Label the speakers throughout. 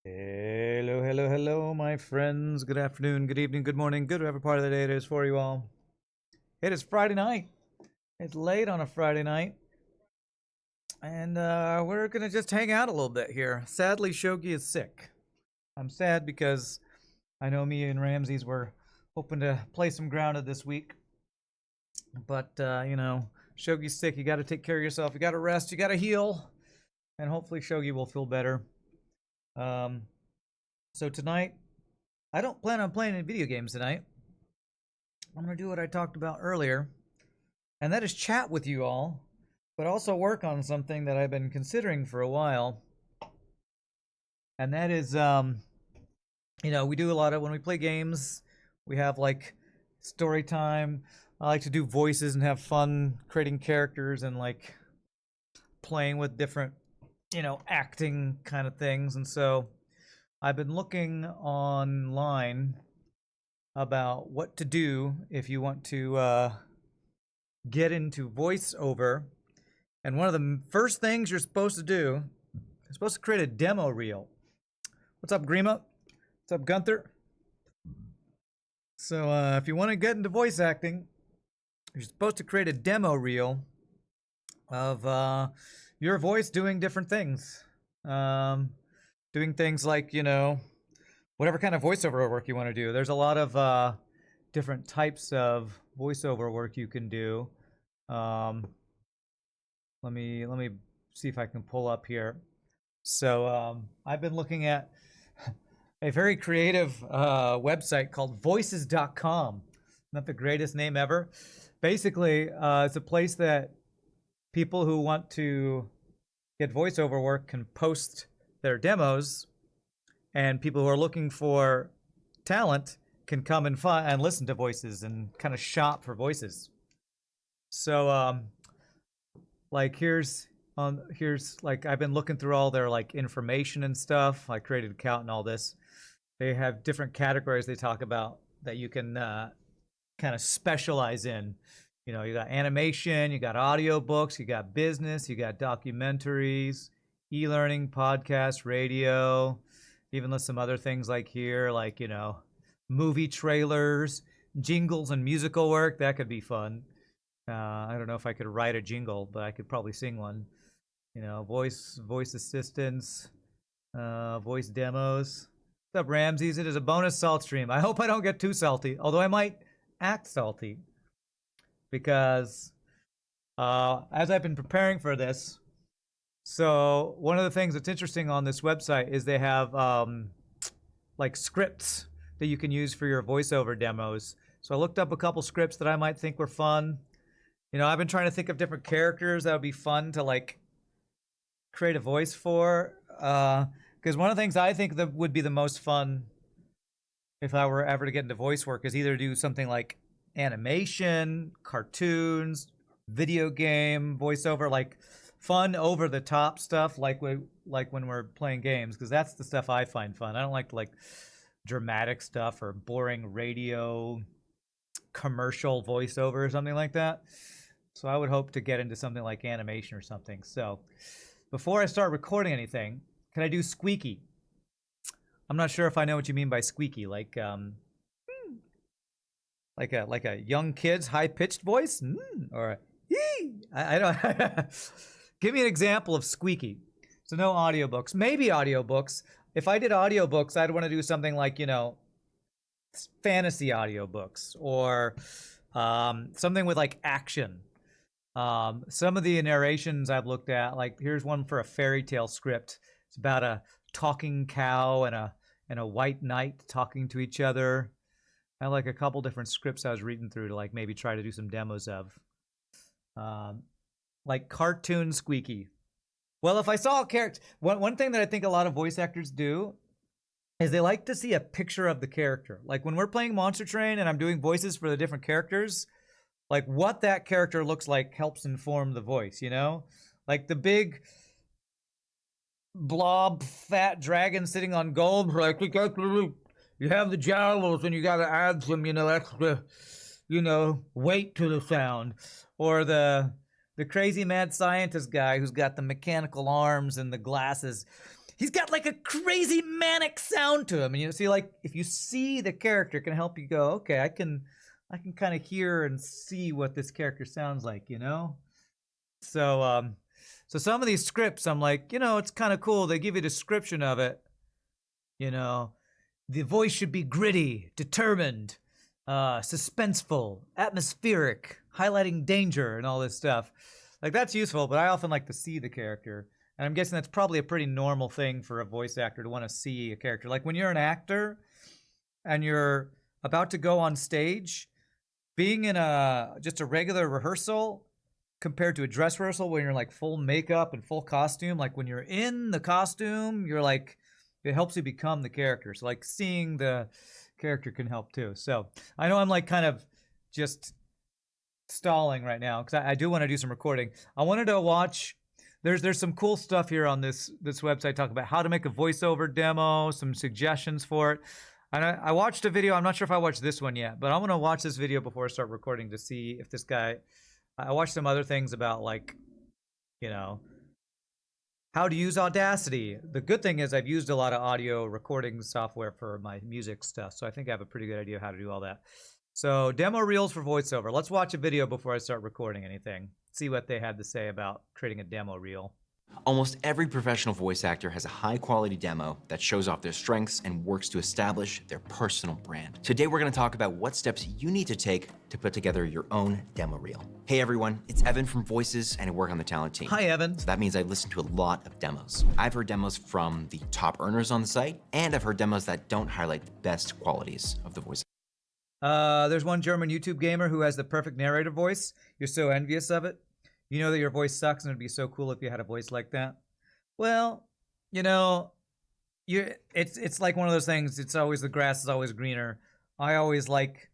Speaker 1: Hello, hello, hello, my friends. Good afternoon, good evening, good morning, good whatever part of the day it is for you all. It is Friday night. It's late on a Friday night. And we're going to just hang out a little bit here. Sadly, Shogi is sick. I'm sad because I know me and Ramses were hoping to play some grounded this week. But, Shogi's sick. You got to take care of yourself. You got to rest. You got to heal. And hopefully, Shogi will feel better. Um, so tonight, I don't plan on playing any video games tonight. I'm going to do what I talked about earlier, and that is chat with you all, but also work on something that I've been considering for a while. And that is, we do a lot of, when we play games, we have like story time. I like to do voices and have fun creating characters and like playing with different, acting kind of things. And so I've been looking online about what to do if you want to get into voiceover. And one of the first things you're supposed to do is supposed to create a demo reel. What's up, Grima? What's up, Gunther? So if you want to get into voice acting, you're supposed to create a demo reel of your voice doing different things. Doing things like, whatever kind of voiceover work you want to do. There's a lot of different types of voiceover work you can do. Let me see if I can pull up here. So I've been looking at a very creative website called voices.com. Not the greatest name ever. Basically, it's a place that people who want to get voiceover work can post their demos, and people who are looking for talent can come and listen to voices and kind of shop for voices. So like here's like I've been looking through all their like information and stuff. I created an account and all this. They have different categories they talk about that you can kind of specialize in. You got animation, you got audiobooks, you got business, you got documentaries, e-learning, podcast, radio, even list some other things like here, like, movie trailers, jingles and musical work. That could be fun. I don't know if I could write a jingle, but I could probably sing one. Voice assistants, voice demos. What's up, Ramses? It is a bonus salt stream. I hope I don't get too salty, although I might act salty. Because as I've been preparing for this, so one of the things that's interesting on this website is they have like scripts that you can use for your voiceover demos. So I looked up a couple scripts that I might think were fun. I've been trying to think of different characters that would be fun to like create a voice for. Because one of the things I think that would be the most fun if I were ever to get into voice work is either do something like animation, cartoons, video game voiceover, like fun over the top stuff, like when we're playing games, because that's the stuff I find fun. I don't like dramatic stuff or boring radio commercial voiceover or something like that. So I would hope to get into something like animation or something. So before I start recording anything, can I do squeaky? I'm not sure if I know what you mean by squeaky, like a young kid's high pitched voice, or I don't. Give me an example of squeaky. So no audiobooks, maybe audiobooks. If I did audiobooks, I'd want to do something like fantasy audiobooks or something with like action. Some of the narrations I've looked at, like here's one for a fairy tale script. It's about a talking cow and a white knight talking to each other. I like a couple different scripts I was reading through to like maybe try to do some demos of. Like cartoon squeaky. Well, if I saw a character, one thing that I think a lot of voice actors do is they like to see a picture of the character. Like when we're playing Monster Train and I'm doing voices for the different characters, like what that character looks like helps inform the voice, Like the big blob fat dragon sitting on gold, like you have the jowls and you got to add some, extra, weight to the sound. Or the crazy mad scientist guy who's got the mechanical arms and the glasses. he's got like a crazy manic sound to him. And you see, like, if you see the character, it can help you go, okay, I can kind of hear and see what this character sounds like, you know? So, so some of these scripts, I'm like, you know, it's kind of cool. They give you a description of it. You know, the voice should be gritty, determined, suspenseful, atmospheric, highlighting danger, and all this stuff. Like, that's useful, but I often like to see the character. And I'm guessing that's probably a pretty normal thing for a voice actor to want to see a character. Like, when you're an actor and you're about to go on stage, being in just a regular rehearsal compared to a dress rehearsal when you're like full makeup and full costume, like when you're in the costume, you're like, it helps you become the character. So like seeing the character can help too. So I know I'm like kind of just stalling right now because I do want to do some recording. I wanted to watch, there's some cool stuff here on this website, talk about how to make a voiceover demo, some suggestions for it. And I watched a video, I'm not sure if I watched this one yet, but I'm gonna watch this video before I start recording to see if this guy, I watched some other things about like, you know, how to use Audacity. The good thing is I've used a lot of audio recording software for my music stuff, so I think I have a pretty good idea how to do all that. So demo reels for voiceover. Let's watch a video before I start recording anything. See what they had to say about creating a demo reel.
Speaker 2: Almost every professional voice actor has a high-quality demo that shows off their strengths and works to establish their personal brand. Today, we're going to talk about what steps you need to take to put together your own demo reel. Hey everyone, it's Evan from Voices, and I work on the talent team.
Speaker 1: Hi, Evan.
Speaker 2: So that means I listen to a lot of demos. I've heard demos from the top earners on the site, and I've heard demos that don't highlight the best qualities of the voice.
Speaker 1: There's one German YouTube gamer who has the perfect narrator voice. You're so envious of it. You know that your voice sucks and it'd be so cool if you had a voice like that. Well, you know, it's like one of those things. It's always, the grass is always greener. I always like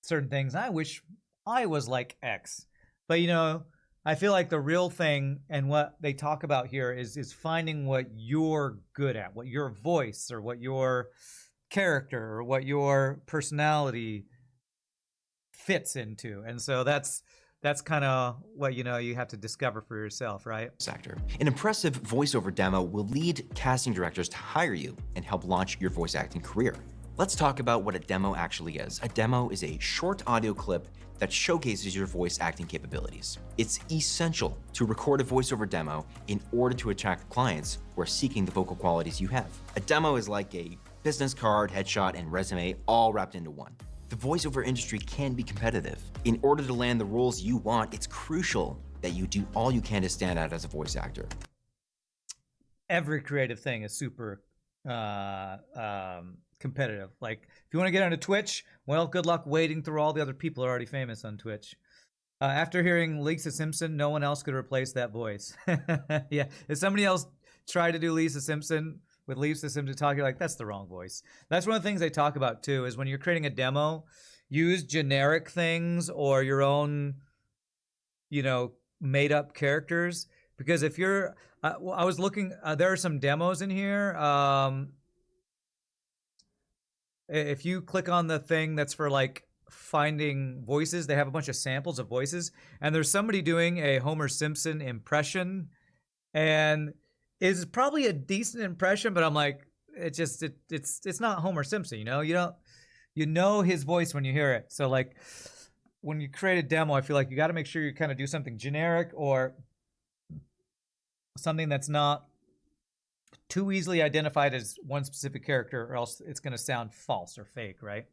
Speaker 1: certain things. I wish I was like X. But, you know, I feel like the real thing and what they talk about here is finding what you're good at, what your voice or what your character or what your personality fits into. And so that's kind of what, you know, you have to discover for yourself, right?
Speaker 2: Actor. An impressive voiceover demo will lead casting directors to hire you and help launch your voice acting career. Let's talk about what a demo actually is. A demo is a short audio clip that showcases your voice acting capabilities. It's essential to record a voiceover demo in order to attract clients who are seeking the vocal qualities you have. A demo is like a business card, headshot, and resume all wrapped into one. The voiceover industry can be competitive. In order to land the roles you want, it's crucial that you do all you can to stand out as a voice actor.
Speaker 1: Every creative thing is super competitive. Like, if you want to get onto Twitch, well, good luck wading through all the other people who are already famous on Twitch. After hearing Lisa Simpson, no one else could replace that voice. Yeah, if somebody else tried to do Lisa Simpson with Lisa Simpson talking, you're like, that's the wrong voice. That's one of the things they talk about too, is when you're creating a demo, use generic things or your own, you know, made up characters. Because if you're, well, I was looking, there are some demos in here. If you click on the thing that's for like finding voices, they have a bunch of samples of voices, and there's somebody doing a Homer Simpson impression, and it's probably a decent impression, but I'm like, it's not Homer Simpson, you know? You know his voice when you hear it. So like when you create a demo, I feel like you got to make sure you kind of do something generic or something that's not too easily identified as one specific character, or else it's going to sound false or fake, right?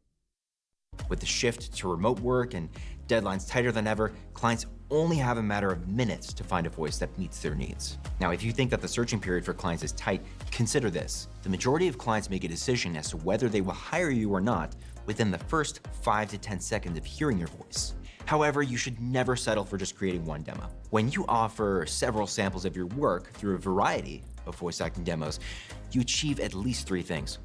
Speaker 2: With the shift to remote work and deadlines tighter than ever, clients only have a matter of minutes to find a voice that meets their needs. Now, if you think that the searching period for clients is tight, consider this. The majority of clients make a decision as to whether they will hire you or not within the first 5 to 10 seconds of hearing your voice. However, you should never settle for just creating one demo. When you offer several samples of your work through a variety of voice acting demos, you achieve at least 3 things.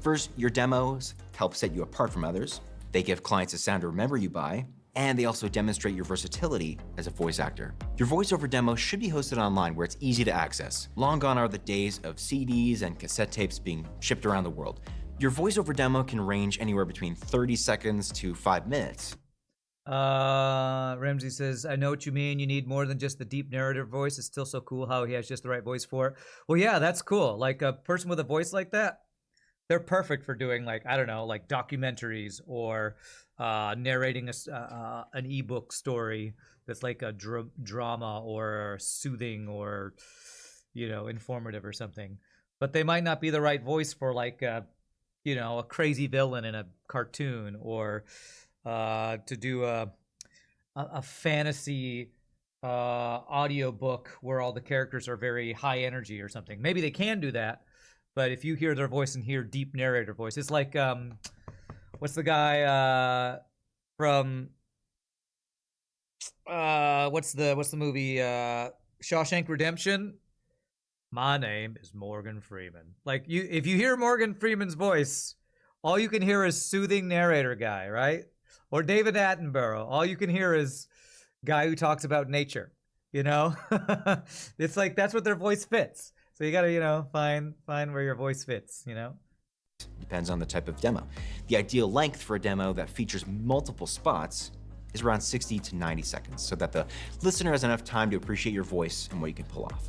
Speaker 2: First, your demos help set you apart from others. They give clients a sound to remember you by, and they also demonstrate your versatility as a voice actor. Your voiceover demo should be hosted online where it's easy to access. Long gone are the days of CDs and cassette tapes being shipped around the world. Your voiceover demo can range anywhere between 30 seconds to 5 minutes.
Speaker 1: Ramsey says, I know what you mean. You need more than just the deep narrative voice. It's still so cool how he has just the right voice for it. Well, yeah, that's cool. Like a person with a voice like that, they're perfect for doing like, I don't know, like documentaries or narrating an ebook story that's like a drama or soothing or, you know, informative or something. But they might not be the right voice for like you know, a crazy villain in a cartoon or to do a fantasy audio book where all the characters are very high energy or something. Maybe they can do that, but if you hear their voice and hear deep narrator voice, it's like what's the guy from what's the movie Shawshank Redemption? My name is Morgan Freeman. Like you, if you hear Morgan Freeman's voice, all you can hear is soothing narrator guy, right? Or David Attenborough. All you can hear is guy who talks about nature. You know, it's like that's what their voice fits. So you gotta, you know, find where your voice fits. You know.
Speaker 2: Depends on the type of demo. The ideal length for a demo that features multiple spots is around 60 to 90 seconds, so that the listener has enough time to appreciate your voice and what you can pull off.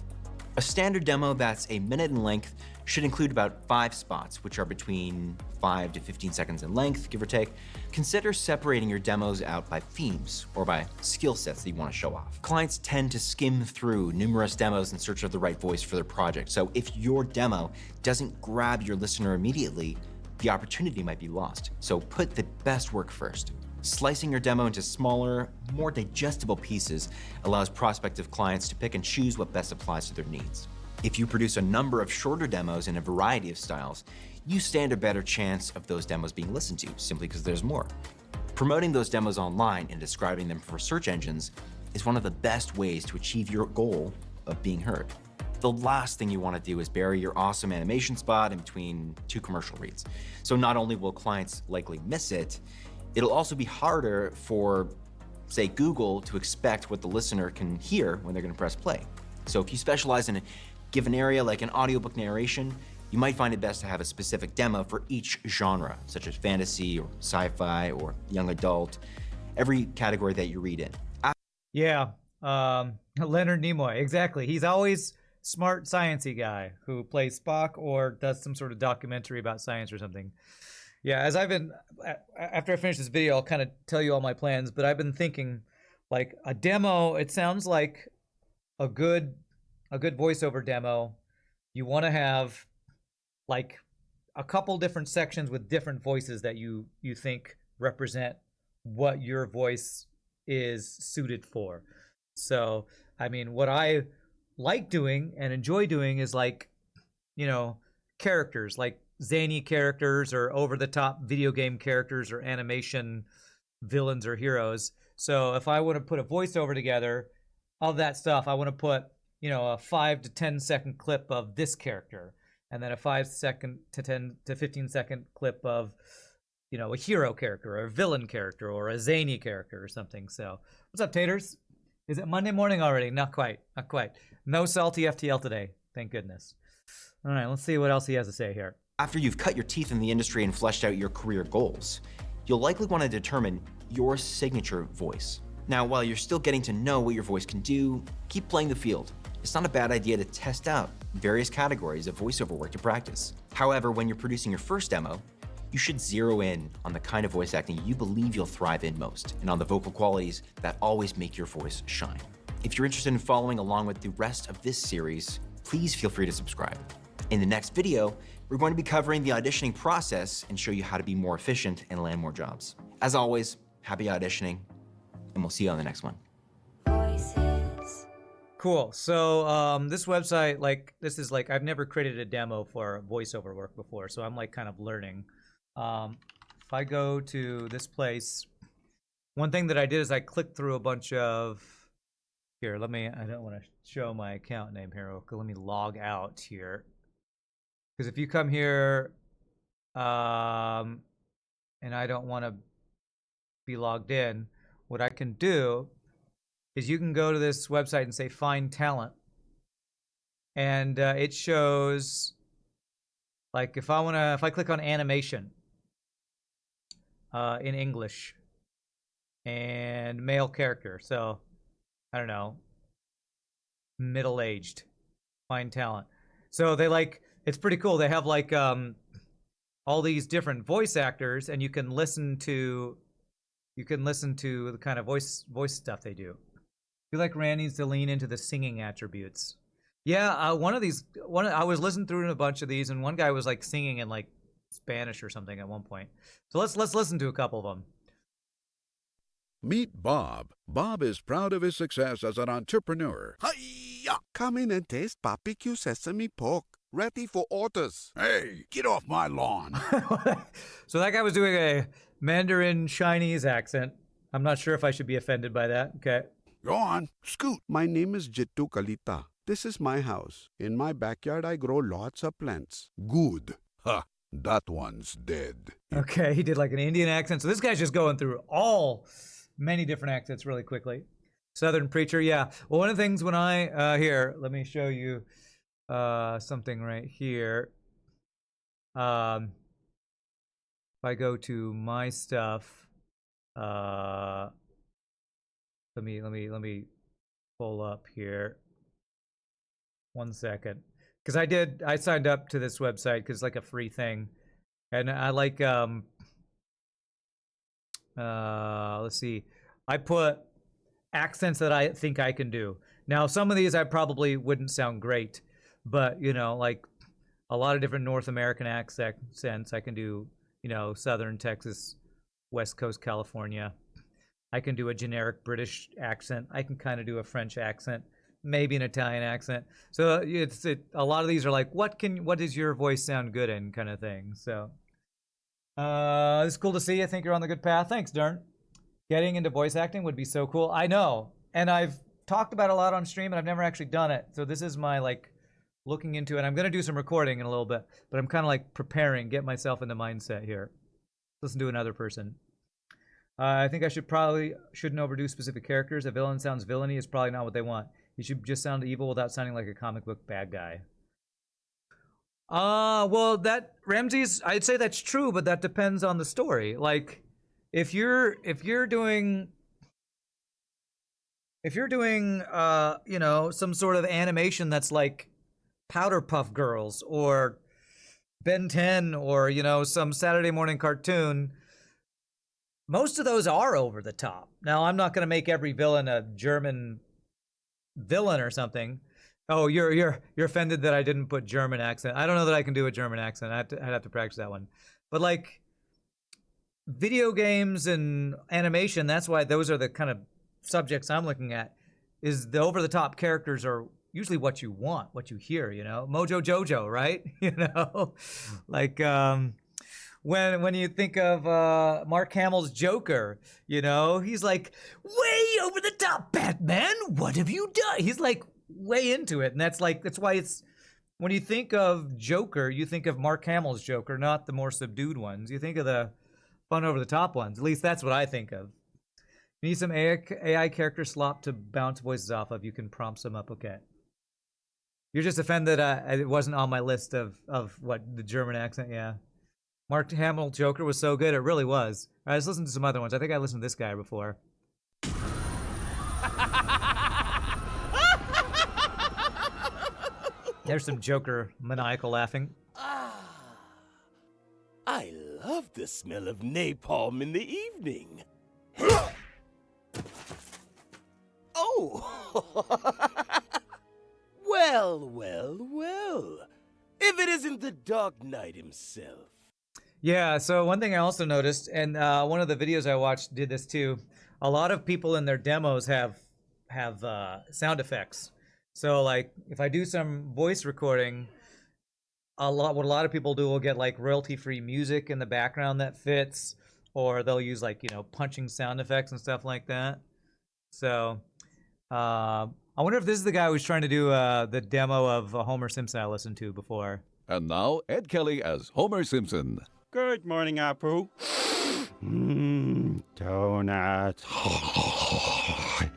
Speaker 2: A standard demo that's a minute in length should include about 5 spots, which are between 5 to 15 seconds in length, give or take. Consider separating your demos out by themes or by skill sets that you want to show off. Clients tend to skim through numerous demos in search of the right voice for their project, so if your demo doesn't grab your listener immediately, the opportunity might be lost. So put the best work first. Slicing your demo into smaller, more digestible pieces allows prospective clients to pick and choose what best applies to their needs. If you produce a number of shorter demos in a variety of styles, you stand a better chance of those demos being listened to, simply because there's more. Promoting those demos online and describing them for search engines is one of the best ways to achieve your goal of being heard. The last thing you want to do is bury your awesome animation spot in between 2 commercial reads. So not only will clients likely miss it, it'll also be harder for, say, Google to expect what the listener can hear when they're going to press play. So if you specialize in a given area like an audiobook narration, you might find it best to have a specific demo for each genre, such as fantasy or sci-fi or young adult, every category that you read in.
Speaker 1: Yeah, Leonard Nimoy, exactly. He's always smart, sciencey guy who plays Spock or does some sort of documentary about science or something. Yeah, as I've been, after I finish this video, I'll kind of tell you all my plans, but I've been thinking, like, a demo, it sounds like a good voiceover demo. You want to have, like, a couple different sections with different voices that you think represent what your voice is suited for. So, I mean, what I like doing and enjoy doing is, like, you know, characters, like zany characters or over-the-top video game characters or animation villains or heroes. So if I want to put a voiceover together of that stuff, I want to put, you know, a 5 to 10 second clip of this character, and then a 5 second to 10 to 15 second clip of, you know, a hero character or a villain character or a zany character or something. So what's up, taters? Is it Monday morning already? Not quite. Not quite. No salty FTL today. Thank goodness. All right, let's see what else he has to say here.
Speaker 2: After you've cut your teeth in the industry and fleshed out your career goals, you'll likely want to determine your signature voice. Now, while you're still getting to know what your voice can do, keep playing the field. It's not a bad idea to test out various categories of voiceover work to practice. However, when you're producing your first demo, you should zero in on the kind of voice acting you believe you'll thrive in most, and on the vocal qualities that always make your voice shine. If you're interested in following along with the rest of this series, please feel free to subscribe. In the next video, we're going to be covering the auditioning process and show you how to be more efficient and land more jobs. As always, happy auditioning, and we'll see you on the next one.
Speaker 1: Cool. So this website, like, this is like, I've never created a demo for voiceover work before, so I'm like kind of learning. If I go to this place, one thing that I did is I clicked through a bunch of, here, I don't want to show my account name here. Okay, let me log out here. Because if you come here, and I don't want to be logged in, what I can do is you can go to this website and say find talent, and it shows, like, if I click on animation in English, and male character. So I don't know, middle-aged, fine talent. So they like, it's pretty cool. They have like all these different voice actors, and you can listen to the kind of voice stuff they do. I feel like Rand needs to lean into the singing attributes. Yeah, I was listening through a bunch of these, and one guy was like singing in like Spanish or something at one point. So let's listen to a couple of them.
Speaker 3: Meet Bob. Bob is proud of his success as an entrepreneur.
Speaker 4: Hi-ya! Come in and taste barbecue sesame pork. Ready for orders.
Speaker 3: Hey, get off my lawn.
Speaker 1: So that guy was doing a Mandarin Chinese accent. I'm not sure if I should be offended by that. Okay.
Speaker 3: Go on, scoot.
Speaker 4: My name is Jittu Kalita. This is my house. In my backyard, I grow lots of plants.
Speaker 3: Good. Ha, that one's dead.
Speaker 1: Okay, he did like an Indian accent. So this guy's just going through many different accents really quickly. Southern preacher, yeah. Well, one of the things when I, here, let me show you something right here. If I go to my stuff, let me pull up here. 1 second. Because I signed up to this website because it's like a free thing. And I like, let's see. I put accents that I think I can do. Now, some of these I probably wouldn't sound great, but, you know, like a lot of different North American accents. I can do, you know, Southern Texas, West Coast California. I can do a generic British accent. I can kind of do a French accent, maybe an Italian accent. So a lot of these are like, what does your voice sound good in, kind of thing. So it's cool to see. I think you're on the good path. Thanks, Dern. Getting into voice acting would be so cool. I know, and I've talked about it a lot on stream, and I've never actually done it. So this is my like looking into it. I'm gonna do some recording in a little bit, but I'm kind of like preparing, get myself in the mindset here. Listen to another person. I think I shouldn't overdo specific characters. A villain sounds villainy is probably not what they want. You should just sound evil without sounding like a comic book bad guy. Well, that Ramses, I'd say that's true, but that depends on the story. Like, if you're doing, you know, some sort of animation that's like Powderpuff Girls or Ben 10 or, you know, some Saturday morning cartoon, most of those are over the top. Now, I'm not going to make every villain a German villain or something. Oh, you're offended that I didn't put German accent. I don't know that I can do a German accent. I'd have to practice that one. But like video games and animation, that's why those are the kind of subjects I'm looking at. Is the over the top characters are usually what you want, what you hear. You know, Mojo Jojo, right? You know, like when you think of Mark Hamill's Joker, you know, he's like way over the top, Batman. What have you done? He's like way into it, and that's why it's when you think of Joker, you think of Mark Hamill's Joker, not the more subdued ones. You think of the fun over the top ones. At least that's what I think of. You need some AI character slop to bounce voices off of. You can prompt some up. Okay. You're just offended it wasn't on my list of what the German accent. Yeah. Mark Hamill Joker was so good. It really was. All right, let's listen to some other ones. I think I listened to this guy before. There's some Joker maniacal laughing.
Speaker 5: I love the smell of napalm in the evening. Oh! Well. If it isn't the Dark Knight himself.
Speaker 1: Yeah, so one thing I also noticed, and one of the videos I watched did this too, a lot of people in their demos have sound effects. So like if I do some voice recording, what a lot of people do will get like royalty-free music in the background that fits, or they'll use like, you know, punching sound effects and stuff like that. So I wonder if this is the guy who's trying to do the demo of Homer Simpson I listened to before.
Speaker 3: And now, Ed Kelly as Homer Simpson.
Speaker 6: Good morning, Apu. Donuts.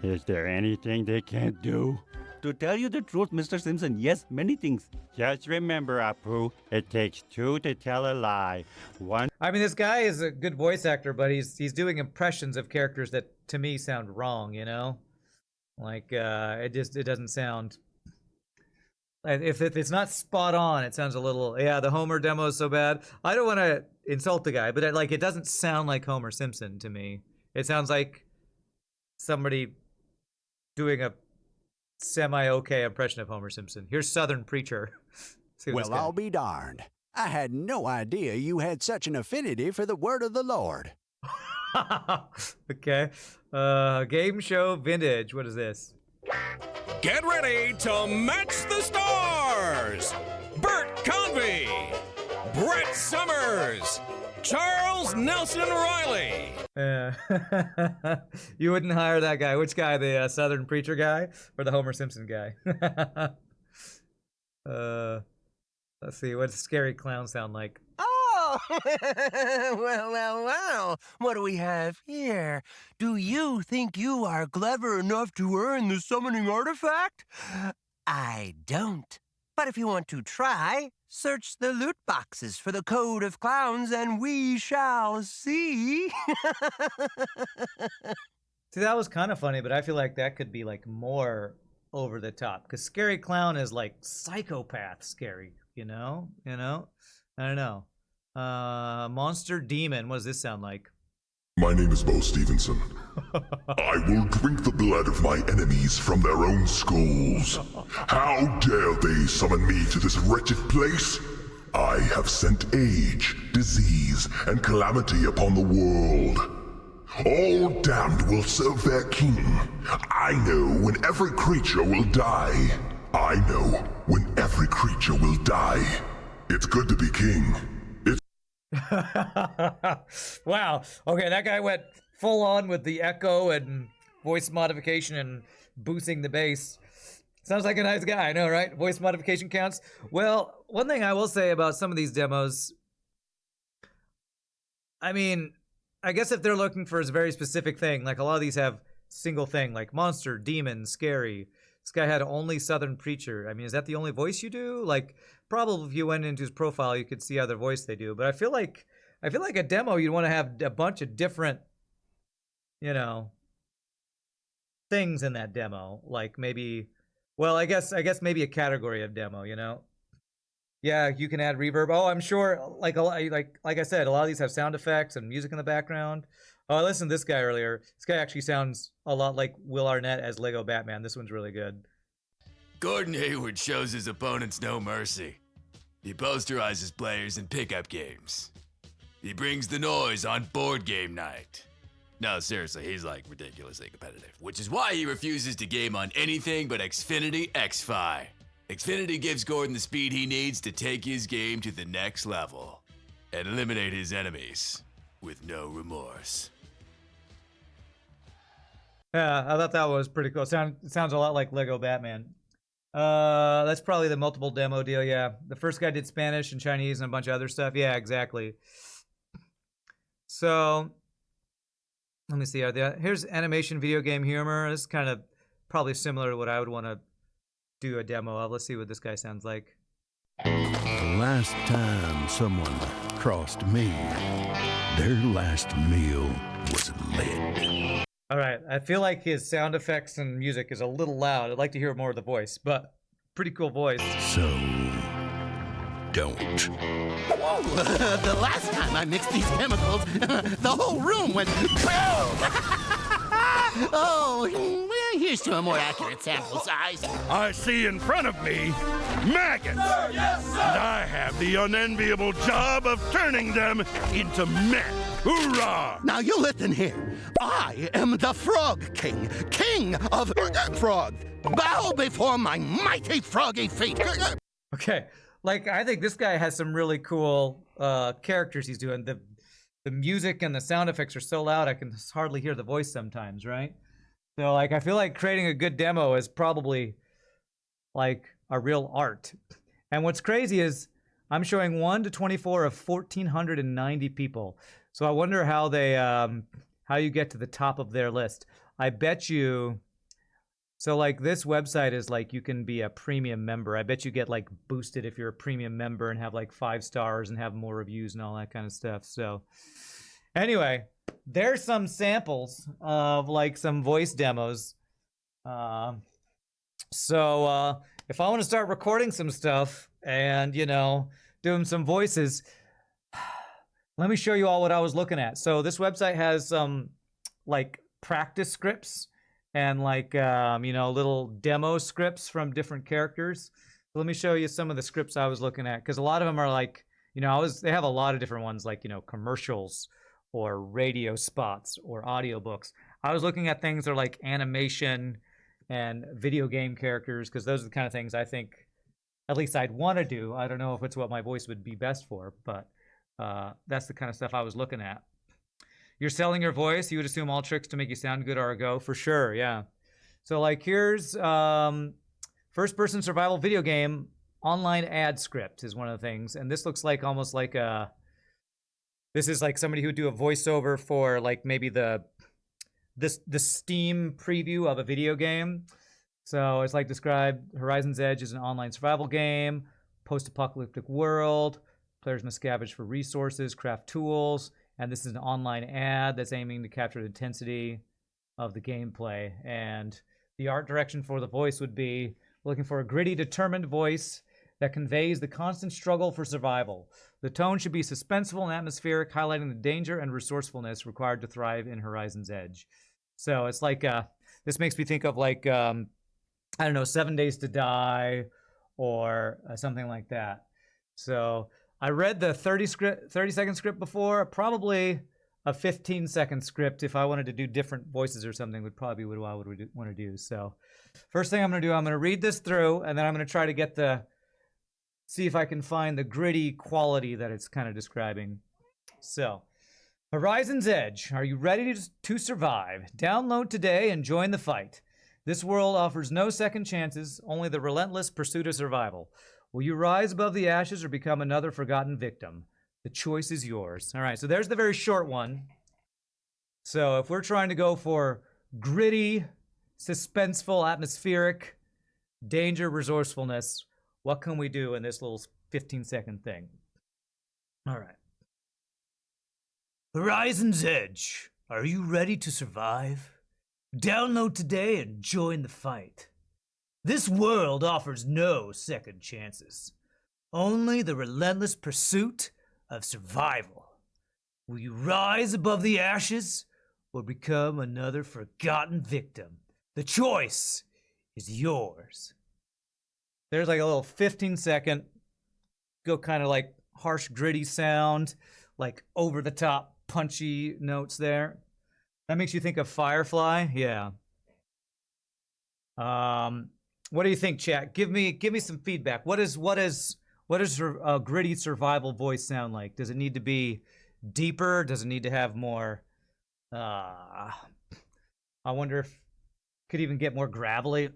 Speaker 6: Is there anything they can't do? To tell you the truth, Mr. Simpson, yes, many things. Just remember, Apu, it takes two to tell a lie. One.
Speaker 1: I mean, this guy is a good voice actor, but he's doing impressions of characters that to me sound wrong. You know, like it doesn't sound. If it's not spot on, it sounds a little. Yeah, the Homer demo is so bad. I don't want to insult the guy, but it doesn't sound like Homer Simpson to me. It sounds like somebody doing a semi-okay impression of Homer Simpson. Here's Southern Preacher. See
Speaker 7: Well, I'll be darned. I had no idea you had such an affinity for the word of the Lord.
Speaker 1: Okay. Game show vintage. What is this?
Speaker 8: Get ready to match the stars! Bert Convey, Brett Summers, Charles Nelson Riley.
Speaker 1: You wouldn't hire that guy. Which guy? The Southern Preacher guy or the Homer Simpson guy? Let's see. What does Scary Clown sound like?
Speaker 5: Oh, well. What do we have here? Do you think you are clever enough to earn the summoning artifact? I don't. But if you want to try, search the loot boxes for the Code of Clowns and we shall see.
Speaker 1: See, that was kind of funny, but I feel like that could be like more over the top because Scary Clown is like psychopath scary, you know? I don't know. Monster Demon, what does this sound like?
Speaker 9: My name is Bo Stevenson. I will drink the blood of my enemies from their own skulls. How dare they summon me to this wretched place? I have sent age, disease, and calamity upon the world. All damned will serve their king. I know when every creature will die. I know when every creature will die. It's good to be king.
Speaker 1: Wow. Okay, that guy went full on with the echo and voice modification and boosting the bass. Sounds like a nice guy, I know, right? Voice modification counts. Well, one thing I will say about some of these demos, I mean, I guess if they're looking for a very specific thing, like a lot of these have single thing, like monster, demon, scary. This guy had only Southern Preacher. I mean, is that the only voice you do? Like, probably if you went into his profile, you could see other voice they do. But I feel like a demo, you'd want to have a bunch of different, things in that demo. Like maybe, well, I guess maybe a category of demo. Yeah, you can add reverb. Oh, I'm sure. Like I said, a lot of these have sound effects and music in the background. Oh, I listened to this guy earlier. This guy actually sounds a lot like Will Arnett as Lego Batman. This one's really good.
Speaker 10: Gordon Hayward shows his opponents no mercy. He posterizes players in pickup games. He brings the noise on board game night. No, seriously, he's like ridiculously competitive, which is why he refuses to game on anything but Xfinity X-Fi. Xfinity gives Gordon the speed he needs to take his game to the next level and eliminate his enemies with no remorse.
Speaker 1: Yeah, I thought that was pretty cool. Sounds a lot like Lego Batman. That's probably the multiple demo deal. Yeah, the first guy did Spanish and Chinese and a bunch of other stuff. Yeah, exactly. So let me see. Here's animation video game humor. This is kind of probably similar to what I would want to do a demo of. Let's see what this guy sounds like.
Speaker 11: The last time someone crossed me, their last meal was lit.
Speaker 1: All right, I feel like his sound effects and music is a little loud. I'd like to hear more of the voice, but pretty cool voice.
Speaker 11: So, don't.
Speaker 12: Whoa! The last time I mixed these chemicals, the whole room went Oh, well, here's to a more accurate sample size.
Speaker 13: I see in front of me maggots. Sir, yes, sir. And I have the unenviable job of turning them into men. Hoorah!
Speaker 12: Now you listen here. I am the Frog King, king of frog. Bow before my mighty froggy feet.
Speaker 1: Okay, like I think this guy has some really cool characters he's doing. The music and the sound effects are so loud I can hardly hear the voice sometimes, right? So like I feel like creating a good demo is probably like a real art. And what's crazy is I'm showing 1 to 24 of 1,490 people. So I wonder how they how you get to the top of their list. I bet you So like this website is like you can be a premium member. I bet you get like boosted if you're a premium member and have like 5 stars and have more reviews and all that kind of stuff. So anyway, there's some samples of like some voice demos. So if I want to start recording some stuff and, you know, doing some voices, let me show you all what I was looking at. So this website has some like practice scripts and like, you know, little demo scripts from different characters. So let me show you some of the scripts I was looking at, because a lot of them are like, you know, they have a lot of different ones, like, you know, commercials or radio spots or audiobooks. I was looking at things that are like animation and video game characters, because those are the kind of things I think, at least I'd want to do. I don't know if it's what my voice would be best for, but that's the kind of stuff I was looking at. You're selling your voice. You would assume all tricks to make you sound good are a go. For sure, yeah. So like here's first-person survival video game online ad script is one of the things. And this looks like almost like this is like somebody who would do a voiceover for like maybe the Steam preview of a video game. So it's like described, Horizon's Edge is an online survival game, post-apocalyptic world. Players must scavenge for resources, craft tools, and this is an online ad that's aiming to capture the intensity of the gameplay. And the art direction for the voice would be looking for a gritty, determined voice that conveys the constant struggle for survival. The tone should be suspenseful and atmospheric, highlighting the danger and resourcefulness required to thrive in Horizon's Edge. So it's like, this makes me think of like, I don't know, 7 Days to Die or something like that. So I read the 30-second script before. Probably a 15-second script, if I wanted to do different voices or something, would probably be what I would want to do. So first thing I'm going to do, I'm going to read this through, and then I'm going to try to see if I can find the gritty quality that it's kind of describing. So, Horizon's Edge. Are you ready to survive? Download today and join the fight. This world offers no second chances, only the relentless pursuit of survival. Will you rise above the ashes or become another forgotten victim? The choice is yours. All right, so there's the very short one. So if we're trying to go for gritty, suspenseful, atmospheric, danger, resourcefulness, what can we do in this little 15-second thing? All right. Horizon's Edge. Are you ready to survive? Download today and join the fight. This world offers no second chances, only the relentless pursuit of survival. Will you rise above the ashes or become another forgotten victim? The choice is yours. There's like a little 15-second, go kind of like harsh, gritty sound, like over-the-top, punchy notes there. That makes you think of Firefly? Yeah. What do you think, chat? Give me some feedback. What does a gritty survival voice sound like? Does it need to be deeper? Does it need to have more? I wonder if it could even get more gravelly.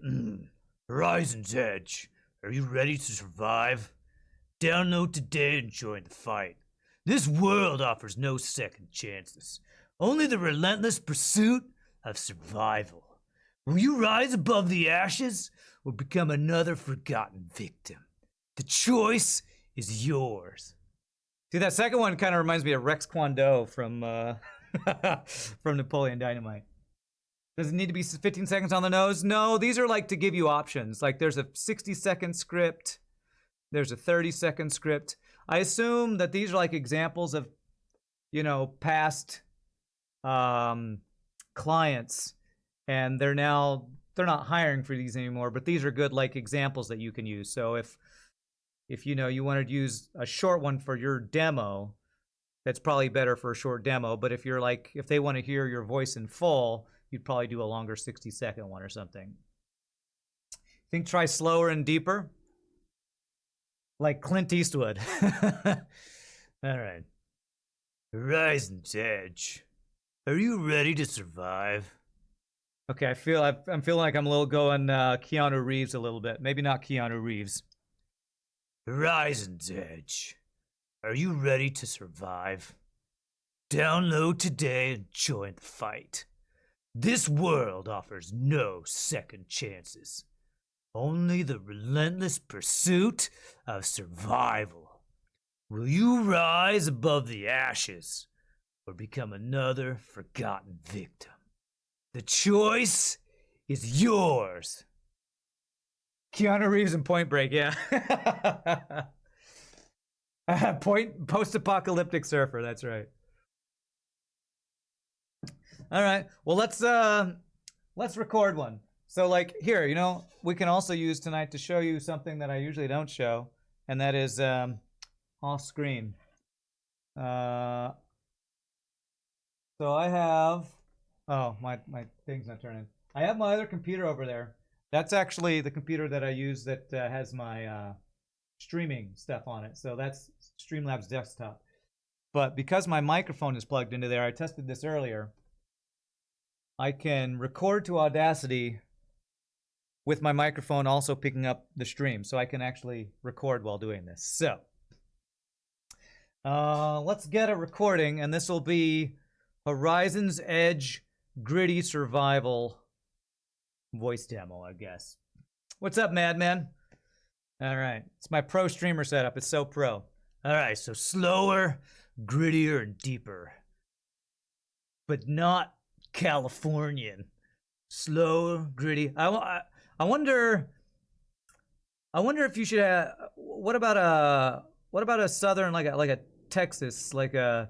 Speaker 1: Horizon's Edge. Are you ready to survive? Download today and join the fight. This world offers no second chances, only the relentless pursuit of survival. Will you rise above the ashes or become another forgotten victim? The choice is yours. See, that second one kind of reminds me of Rex Kwon Do from from Napoleon Dynamite. Does it need to be 15 seconds on the nose? No, these are like to give you options. Like there's a 60-second script. There's a 30-second script. I assume that these are like examples of, you know, past clients, and they're not hiring for these anymore, but these are good like examples that you can use. So if you know you wanted to use a short one for your demo, that's probably better for a short demo. But if they want to hear your voice in full, you'd probably do a longer 60-second one or something. Think try slower and deeper? Like Clint Eastwood. All right. Horizon's Edge. Are you ready to survive? Okay, I'm feeling like I'm a little going Keanu Reeves a little bit. Maybe not Keanu Reeves. Horizon's Edge. Are you ready to survive? Download today and join the fight. This world offers no second chances, only the relentless pursuit of survival. Will you rise above the ashes or become another forgotten victim? The choice is yours. Keanu Reeves in Point Break, yeah. Post-apocalyptic surfer, that's right. All right, well, let's record one. So, like, here, you know, we can also use tonight to show you something that I usually don't show, and that is off screen. So I have, oh, my thing's not turning. I have my other computer over there. That's actually the computer that I use that has my streaming stuff on it. So that's Streamlabs desktop. But because my microphone is plugged into there, I tested this earlier. I can record to Audacity with my microphone also picking up the stream. So I can actually record while doing this. So let's get a recording, and this will be Horizon's Edge Gritty Survival voice demo, I guess. What's up, Madman? All right, it's my pro streamer setup. It's so pro. All right, so slower, grittier, and deeper, but not Californian. Slow, gritty. I wonder if you should have. What about a southern, like a Texas, like a,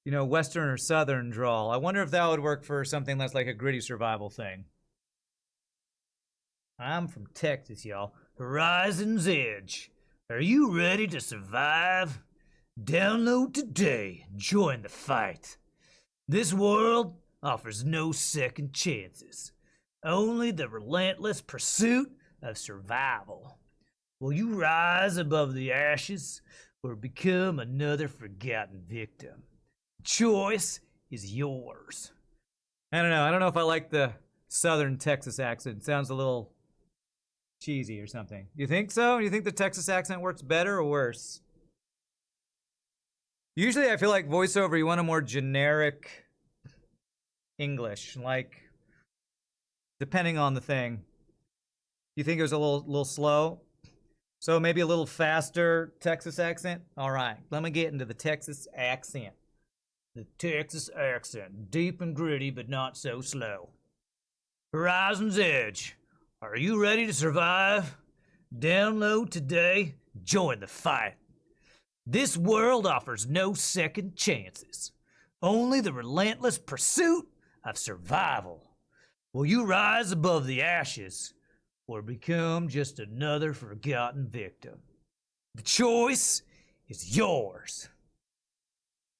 Speaker 1: you know, western or southern drawl? I wonder if that would work for something that's like a gritty survival thing. I'm from Texas, y'all. Horizon's Edge. Are you ready to survive? Download today. Join the fight. This world offers no second chances, only the relentless pursuit of survival. Will you rise above the ashes or become another forgotten victim? The choice is yours. I don't know if I like the southern Texas accent. It sounds a little cheesy or something. You think so? You think the Texas accent works better or worse? Usually I feel like voiceover, you want a more generic English, like, depending on the thing. You think it was a little slow? So maybe a little faster Texas accent? All right, let me get into the Texas accent. The Texas accent, deep and gritty, but not so slow. Horizon's Edge. Are you ready to survive? Download today. Join the fight. This world offers no second chances, only the relentless pursuit of survival. Will you rise above the ashes or become just another forgotten victim? The choice is yours.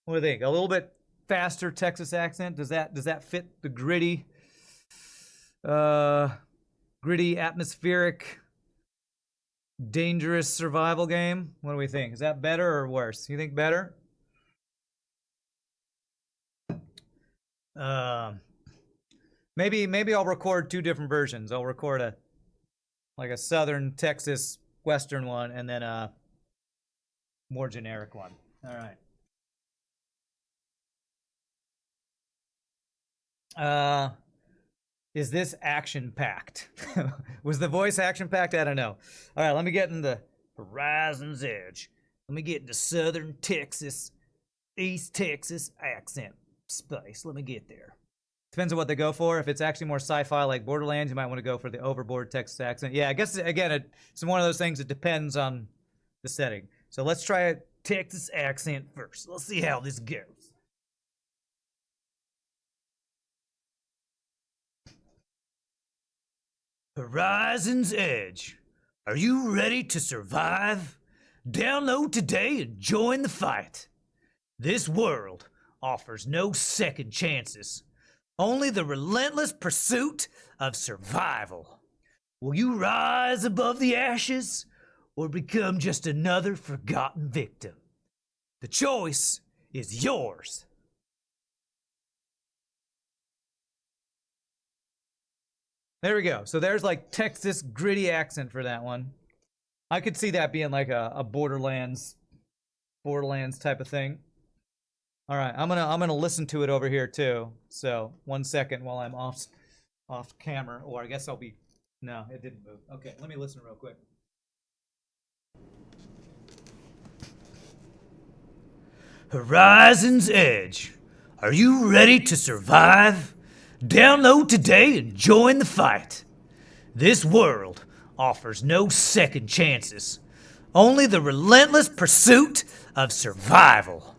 Speaker 1: What do you think? A little bit faster Texas accent? Does that fit the gritty, atmospheric, dangerous survival game? What do we think? Is that better or worse? You think better? Maybe I'll record two different versions. I'll record a southern Texas western one and then a more generic one. All right. Is this action-packed? Was the voice action-packed? I don't know. All right, let me get into Horizon's Edge. Let me get into southern Texas, East Texas accent space. Let me get there. Depends on what they go for. If it's actually more sci-fi like Borderlands, you might want to go for the overboard Texas accent. Yeah, I guess, again, it's one of those things that depends on the setting. So let's try a Texas accent first. Let's see how this goes. Horizon's Edge. Are you ready to survive? Download today and join the fight. This world offers no second chances, only the relentless pursuit of survival. Will you rise above the ashes or become just another forgotten victim? The choice is yours. There we go. So there's like Texas gritty accent for that one. I could see that being like a Borderlands type of thing. All right, I'm gonna listen to it over here too. So 1 second while I'm off camera, or I guess I'll be. No, it didn't move. Okay, let me listen real quick.
Speaker 14: Horizon's Edge. Are you ready to survive? Download today and join the fight. This world offers no second chances, only the relentless pursuit of survival.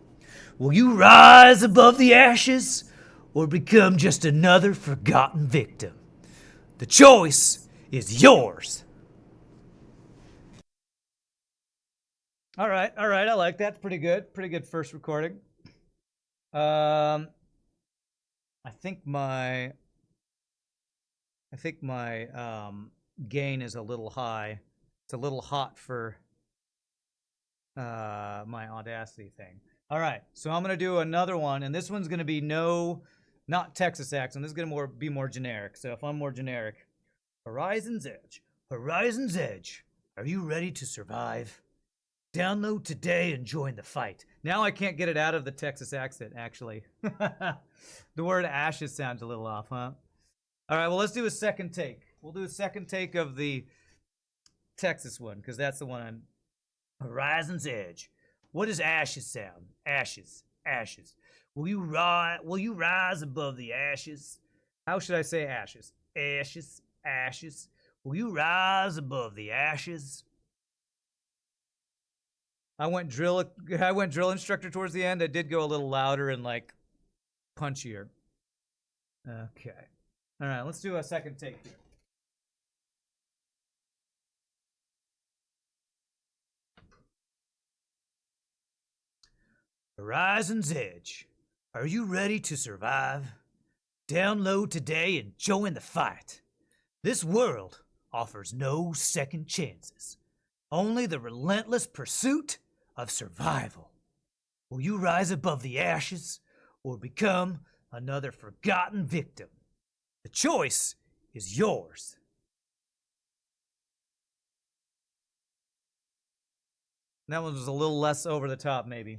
Speaker 14: Will you rise above the ashes or become just another forgotten victim? The choice is yours.
Speaker 1: All right, I like that. Pretty good first recording. I think my gain is a little high. It's a little hot for my Audacity thing. All right, so I'm gonna do another one, and this one's gonna be not Texas accent. This is gonna be more generic. So if I'm more generic, Horizon's Edge. Horizon's Edge. Are you ready to survive? Download today and join the fight. Now I can't get it out of the Texas accent, actually. The word ashes sounds a little off, huh? All right, well, let's do a second take. We'll do a second take of the Texas one, because that's the one I'm... Horizon's Edge. What does ashes sound? Ashes. Ashes. Will you rise above the ashes? How should I say ashes? Ashes. Ashes. Will you rise above the ashes? I went drill instructor towards the end. I did go a little louder and like punchier. Okay. All right, let's do a second take here. Horizon's Edge. Are you ready to survive? Download today and join the fight. This world offers no second chances, only the relentless pursuit of survival. Will you rise above the ashes or become another forgotten victim? The choice is yours. That one was a little less over the top, maybe.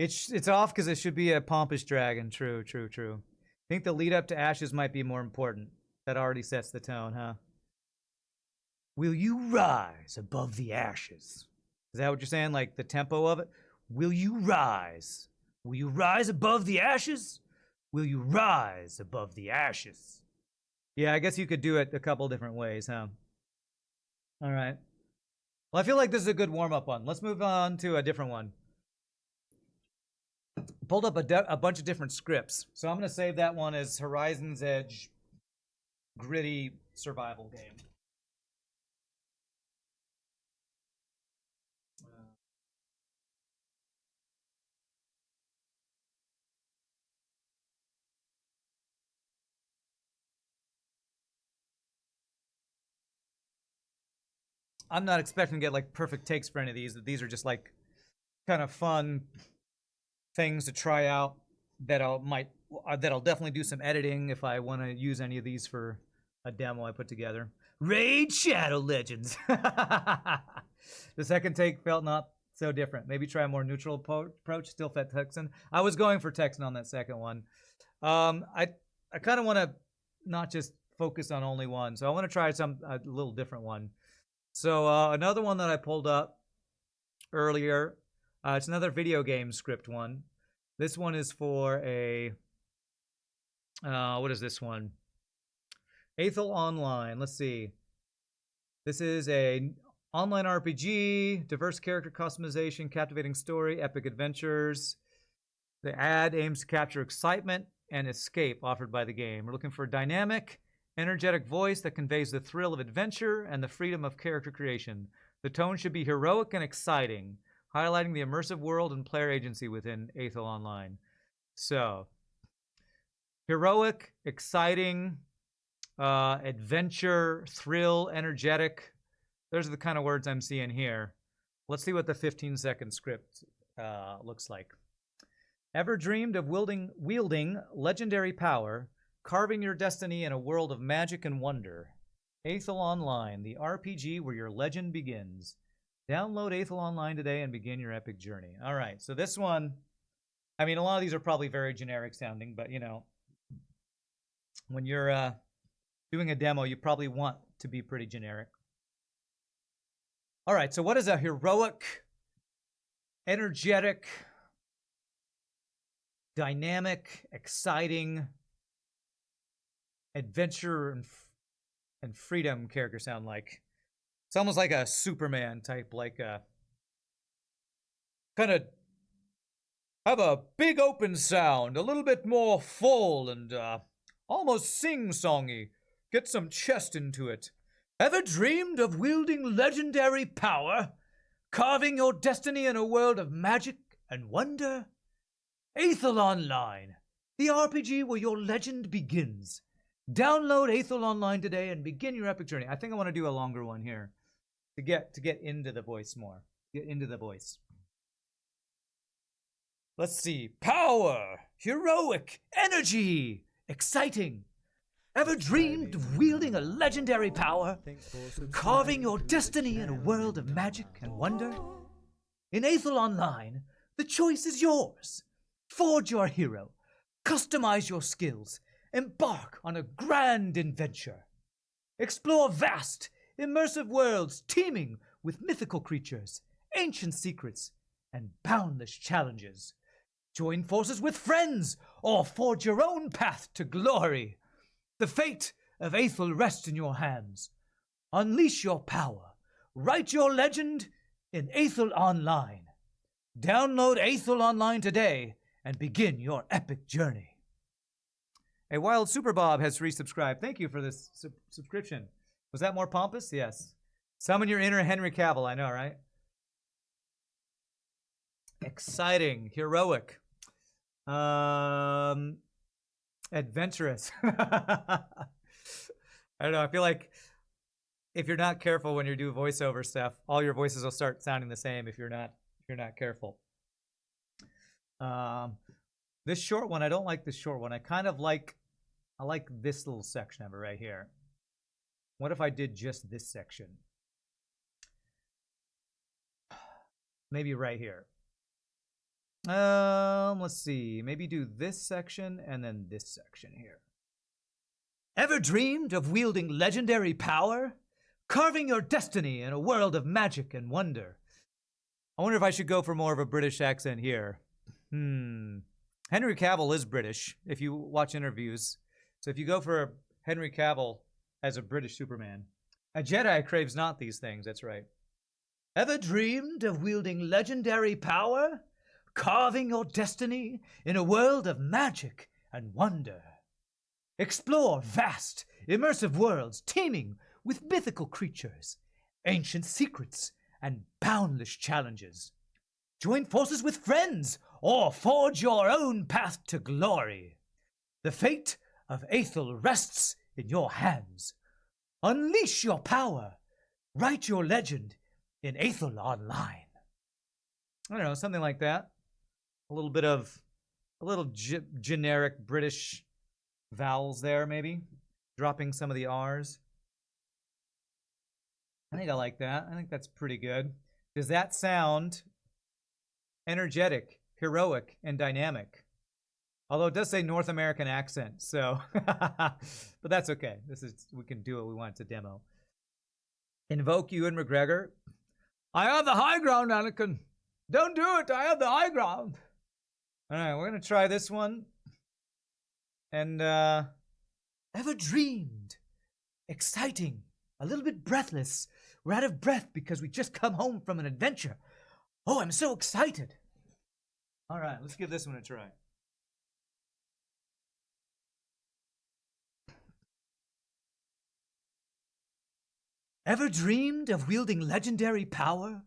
Speaker 1: It's off because it should be a pompous dragon. True. I think the lead up to ashes might be more important. That already sets the tone, huh? Will you rise above the ashes? Is that what you're saying? Like the tempo of it? Will you rise? Will you rise above the ashes? Will you rise above the ashes? Yeah, I guess you could do it a couple different ways, huh? All right. Well, I feel like this is a good warm-up one. Let's move on to a different one. Pulled up a bunch of different scripts. So I'm going to save that one as Horizon's Edge gritty survival game. I'm not expecting to get like perfect takes for any of these. These are just like kind of fun things to try out that'll definitely do some editing if I want to use any of these for a demo I put together. Raid Shadow Legends. The second take felt not so different. Maybe try a more neutral approach. Still felt Texan. I was going for Texan on that second one. I kind of want to not just focus on only one, so I want to try a little different one. So another one that I pulled up earlier, it's another video game script one. This one is for a, what is this one? Aethel Online. Let's see. This is a online RPG, diverse character customization, captivating story, epic adventures. The ad aims to capture excitement and escape offered by the game. We're looking for a dynamic, energetic voice that conveys the thrill of adventure and the freedom of character creation. The tone should be heroic and exciting, highlighting the immersive world and player agency within Aethel Online. So, heroic, exciting, adventure, thrill, energetic. Those are the kind of words I'm seeing here. Let's see what the 15-second script looks like. Ever dreamed of wielding legendary power, carving your destiny in a world of magic and wonder? Aethel Online, the RPG where your legend begins. Download Aethel Online today and begin your epic journey. All right, so this one, I mean, a lot of these are probably very generic sounding, but you know, when you're doing a demo, you probably want to be pretty generic. All right, so what is a heroic, energetic, dynamic, exciting, adventure and freedom character sound like? It's almost like a Superman type, like a kind of have a big open sound, a little bit more full and almost sing-songy. Get some chest into it. Ever dreamed of wielding legendary power, carving your destiny in a world of magic and wonder? Aethel Online, the RPG where your legend begins. Download Aethel Online today and begin your epic journey. I think I want to do a longer one here to get into the voice more. Get into the voice. Let's see. Power, heroic, energy, exciting. Ever dreamed of wielding a legendary power, carving your destiny in a world of magic and wonder? In Aethel Online, the choice is yours. Forge your hero, customize your skills, embark on a grand adventure. Explore vast, immersive worlds teeming with mythical creatures, ancient secrets, and boundless challenges. Join forces with friends, or forge your own path to glory. The fate of Aethel rests in your hands. Unleash your power. Write your legend in Aethel Online. Download Aethel Online today and begin your epic journey. A Wild Super Bob has resubscribed. Thank you for this subscription. Was that more pompous? Yes. Summon your inner Henry Cavill. I know, right? Exciting, heroic, adventurous. I don't know. I feel like if you're not careful when you do voiceover stuff, all your voices will start sounding the same if you're not careful. This short one, I don't like this short one. I like this little section of it right here. What if I did just this section? Maybe right here. Let's see. Maybe do this section and then this section here. Ever dreamed of wielding legendary power? Carving your destiny in a world of magic and wonder. I wonder if I should go for more of a British accent here. Henry Cavill is British, if you watch interviews. So if you go for Henry Cavill as a British Superman. A Jedi craves not these things, that's right. Ever dreamed of wielding legendary power? Carving your destiny in a world of magic and wonder. Explore vast, immersive worlds teeming with mythical creatures, ancient secrets, and boundless challenges. Join forces with friends or forge your own path to glory. The fate of Aethel rests in your hands. Unleash your power. Write your legend in Aethel Online. I don't know, something like that. A little generic British vowels there, maybe. Dropping some of the R's. I think I like that. I think that's pretty good. Does that sound energetic, heroic, and dynamic? Although it does say North American accent, so but that's okay. We can do what we want. It's a demo. Invoke Ewan McGregor. I have the high ground, Anakin. Don't do it. I have the high ground. All right, we're gonna try this one. And ever dreamed? Exciting. A little bit breathless. We're out of breath because we just come home from an adventure. Oh, I'm so excited. All right, let's give this one a try. Ever dreamed of wielding legendary power?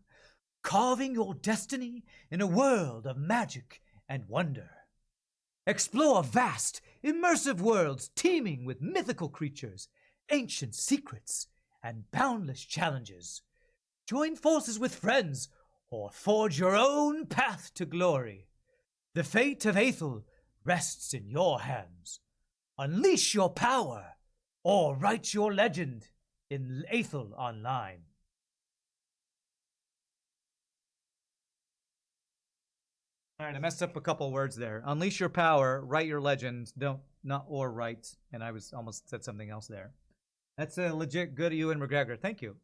Speaker 1: Carving your destiny in a world of magic and wonder. Explore vast, immersive worlds teeming with mythical creatures, ancient secrets, and boundless challenges. Join forces with friends or forge your own path to glory. The fate of Aethel rests in your hands. Unleash your power or write your legend in Aethel Online. All right, I messed up a couple words there. Unleash your power, write your legend, don't, not or write. And I was almost said something else there. That's a legit good Ewan McGregor. Thank you.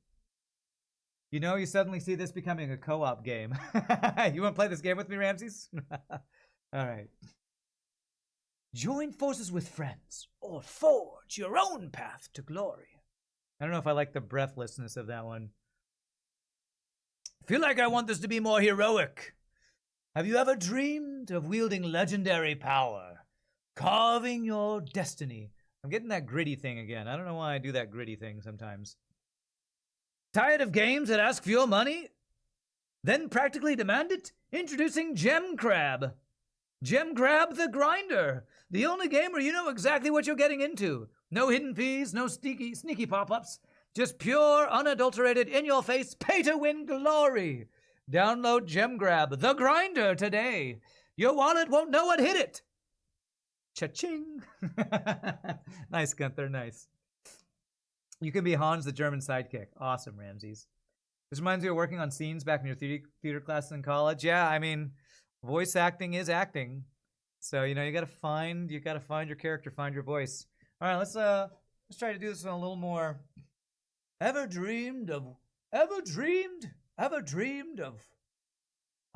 Speaker 1: You know, you suddenly see this becoming a co-op game. You want to play this game with me, Ramses? All right.
Speaker 14: Join forces with friends or forge your own path to glory.
Speaker 1: I don't know if I like the breathlessness of that one.
Speaker 14: I feel like I want this to be more heroic. Have you ever dreamed of wielding legendary power, carving your destiny?
Speaker 1: I'm getting that gritty thing again. I don't know why I do that gritty thing sometimes.
Speaker 14: Tired of games that ask for your money, then practically demand it? Introducing Gem Crab. Gem Crab the Grinder. The only game where you know exactly what you're getting into. No hidden fees, no sneaky pop-ups. Just pure, unadulterated, in-your-face, pay-to-win glory. Download Gem Grab the Grinder today. Your wallet won't know what hit it. Cha-ching.
Speaker 1: Nice, Gunther, nice. You can be Hans, the German sidekick. Awesome, Ramses. This reminds me of working on scenes back in your theater classes in college. Yeah, I mean, voice acting is acting. So, you know, you gotta find your character, find your voice. All right, let's try to do this one a little more.
Speaker 14: Ever dreamed of, how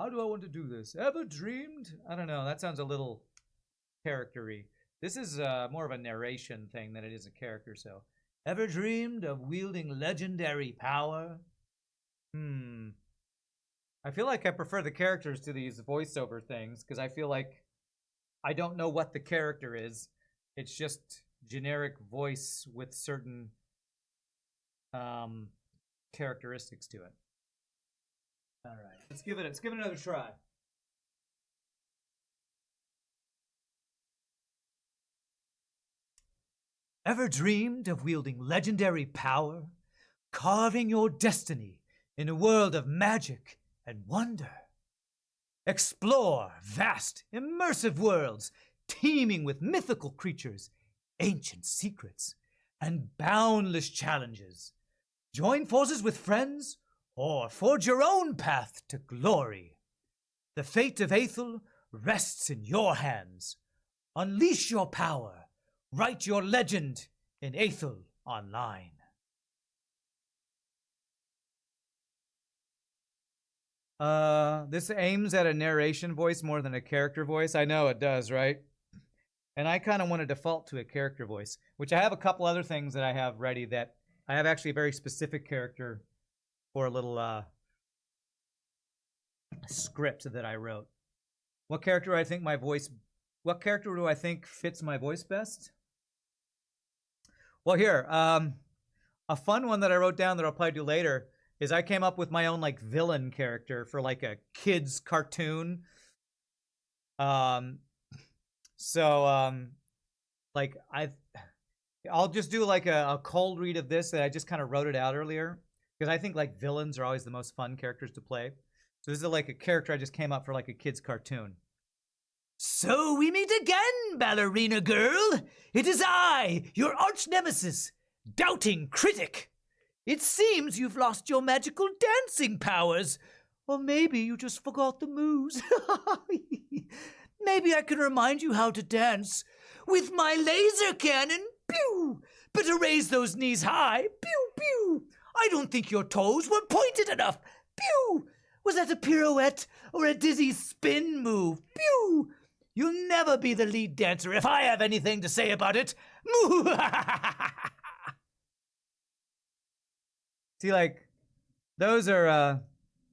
Speaker 14: do I want to do this? Ever dreamed?
Speaker 1: I don't know, that sounds a little character-y. This is more of a narration thing than it is a character, so.
Speaker 14: Ever dreamed of wielding legendary power?
Speaker 1: I feel like I prefer the characters to these voiceover things, because I feel like I don't know what the character is. It's just generic voice with certain characteristics to it. All right, let's give it another try.
Speaker 14: Ever dreamed of wielding legendary power, carving your destiny in a world of magic and wonder? Explore vast, immersive worlds teeming with mythical creatures, ancient secrets, and boundless challenges. Join forces with friends or forge your own path to glory. The fate of Aethel rests in your hands. Unleash your power. Write your legend in Aethel Online.
Speaker 1: This aims at a narration voice more than a character voice. I know it does, right? And I kind of want to default to a character voice, which I have a couple other things that I have ready that I have actually a very specific character for a little script that I wrote. What character do I think fits my voice best? Well, here, a fun one that I wrote down that I'll probably do later is I came up with my own like villain character for like a kid's cartoon. Like I'll just do like a cold read of this that I just kind of wrote it out earlier because I think like villains are always the most fun characters to play. So this is like a character I just came up for like a kid's cartoon.
Speaker 14: So we meet again, ballerina girl. It is I, your arch nemesis, doubting critic. It seems you've lost your magical dancing powers. Or maybe you just forgot the moves. Maybe I can remind you how to dance with my laser cannon. Pew! Better raise those knees high. Pew, pew. I don't think your toes were pointed enough. Pew! Was that a pirouette or a dizzy spin move? Pew! You'll never be the lead dancer if I have anything to say about it.
Speaker 1: See, like, those are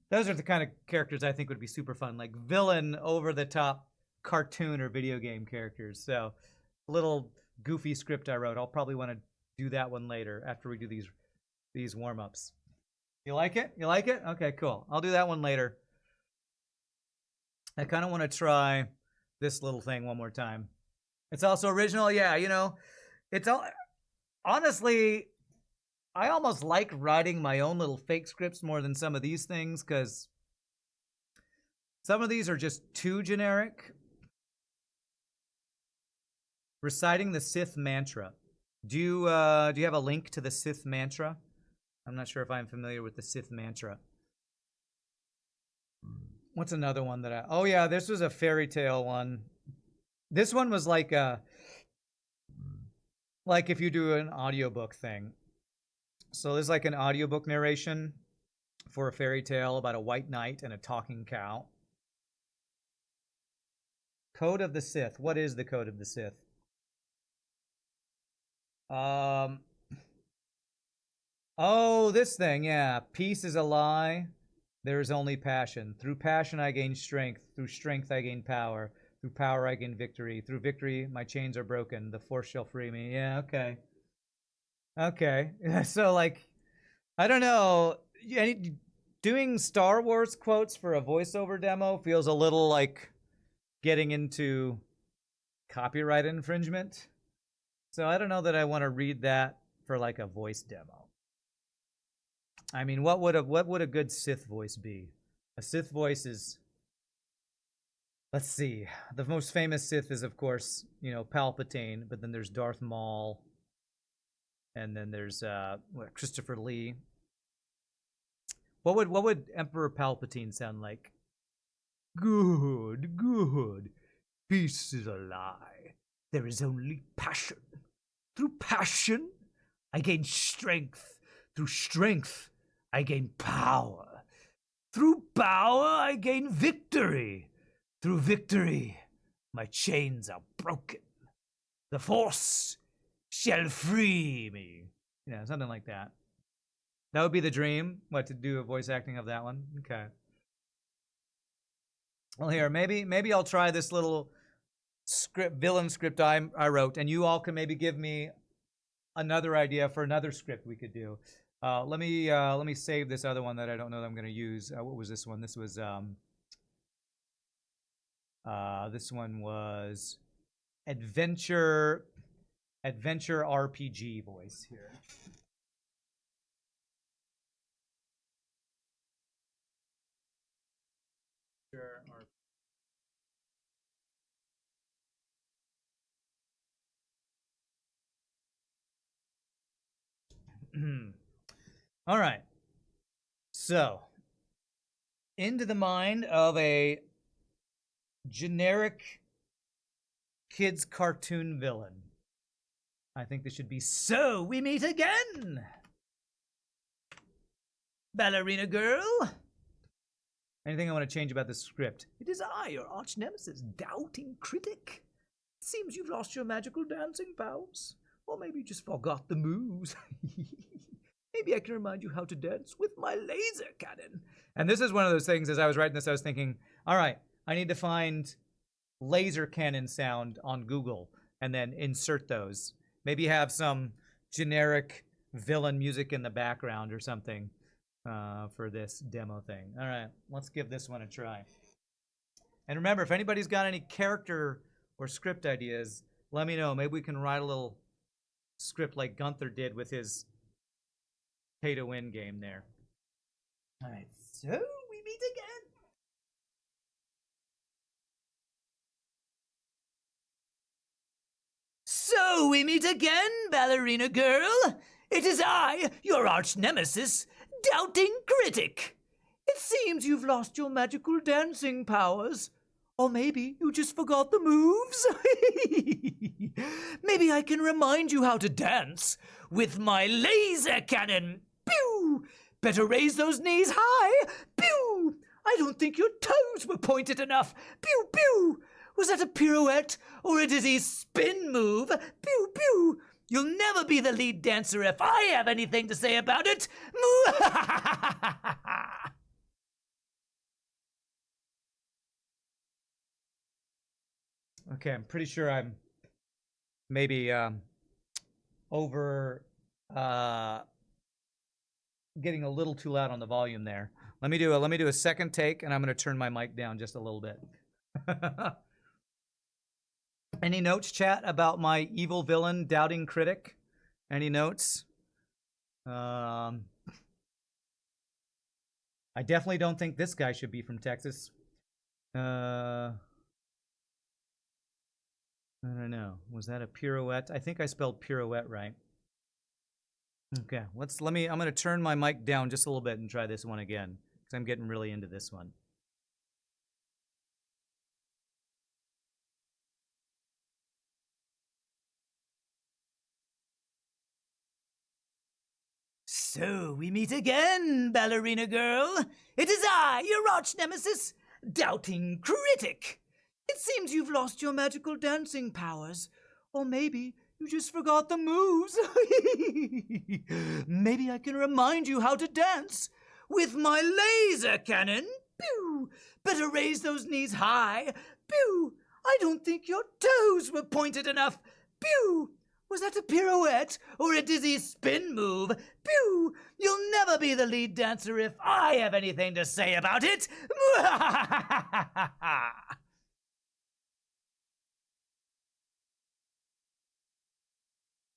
Speaker 1: the kind of characters I think would be super fun, like villain, over-the-top cartoon or video game characters. So, a little goofy script I wrote. I'll probably want to do that one later after we do these warm-ups. You like it? You like it? Okay, cool. I'll do that one later. I kind of want to try this little thing one more time. It's also original. Yeah, you know, it's all... Honestly, I almost like writing my own little fake scripts more than some of these things because some of these are just too generic. Reciting the Sith mantra. Do you have a link to the Sith mantra? I'm not sure if I'm familiar with the Sith mantra. What's another one that oh yeah, this was a fairy tale one. This one was like if you do an audiobook thing. So there's like an audiobook narration for a fairy tale about a white knight and a talking cow. Code of the Sith. What is the Code of the Sith? Oh, this thing, yeah. Peace is a lie. There is only passion. Through passion I gain strength. Through strength I gain power. Through power I gain victory. Through victory my chains are broken. The Force shall free me. Yeah, okay. Okay. So, like, I don't know. Doing Star Wars quotes for a voiceover demo feels a little like getting into copyright infringement. So I don't know that I want to read that for like a voice demo. I mean, what would a good Sith voice be? A Sith voice is, let's see, the most famous Sith is, of course, you know, Palpatine, but then there's Darth Maul, and then there's Christopher Lee. What would Emperor Palpatine sound like? Good, good. Peace is a lie. There is only passion. Through passion, I gain strength. Through strength, I gain power. Through power, I gain victory. Through victory, my chains are broken. The Force shall free me. Yeah, something like that. That would be the dream. What, to do a voice acting of that one? Okay. Well, here, maybe I'll try this little villain script I wrote, and you all can maybe give me another idea for another script we could do. Let me save this other one that I don't know that I'm going to use. What was this one? This was adventure RPG voice here. All right. So, into the mind of a generic kids cartoon villain. I think this should be So We Meet Again! Ballerina girl! Anything I want to change about this script? It is I, your arch nemesis, doubting critic. It seems you've lost your magical dancing powers. Or maybe you just forgot the moves. Maybe I can remind you how to dance with my laser cannon. And this is one of those things, as I was writing this, I was thinking, all right, I need to find laser cannon sound on Google and then insert those. Maybe have some generic villain music in the background or something for this demo thing. All right, let's give this one a try. And remember, if anybody's got any character or script ideas, let me know. Maybe we can write a little script like Gunther did with his pay-to-win game there. All right, so we meet again. So we meet again, ballerina girl. It is I, your arch nemesis, doubting critic. It seems you've lost your magical dancing powers. Or maybe you just forgot the moves. Maybe I can remind you how to dance with my laser cannon. Pew! Better raise those knees high. Pew! I don't think your toes were pointed enough. Pew, pew! Was that a pirouette or a dizzy spin move? Pew, pew! You'll never be the lead dancer if I have anything to say about it. Okay, I'm pretty sure I'm maybe over getting a little too loud on the volume there. Let me do a second take, and I'm going to turn my mic down just a little bit. Any notes, chat, about my evil villain, doubting critic? Any notes? I definitely don't think this guy should be from Texas. I don't know. Was that a pirouette? I think I spelled pirouette right. Okay, I'm going to turn my mic down just a little bit and try this one again, because I'm getting really into this one.
Speaker 14: So we meet again, ballerina girl. It is I, your arch nemesis, Doubting Critic. It seems you've lost your magical dancing powers. Or maybe you just forgot the moves. Maybe I can remind you how to dance. With my laser cannon. Pew! Better raise those knees high. Pew! I don't think your toes were pointed enough. Pew! Was that a pirouette or a dizzy spin move? Pew! You'll never be the lead dancer if I have anything to say about it.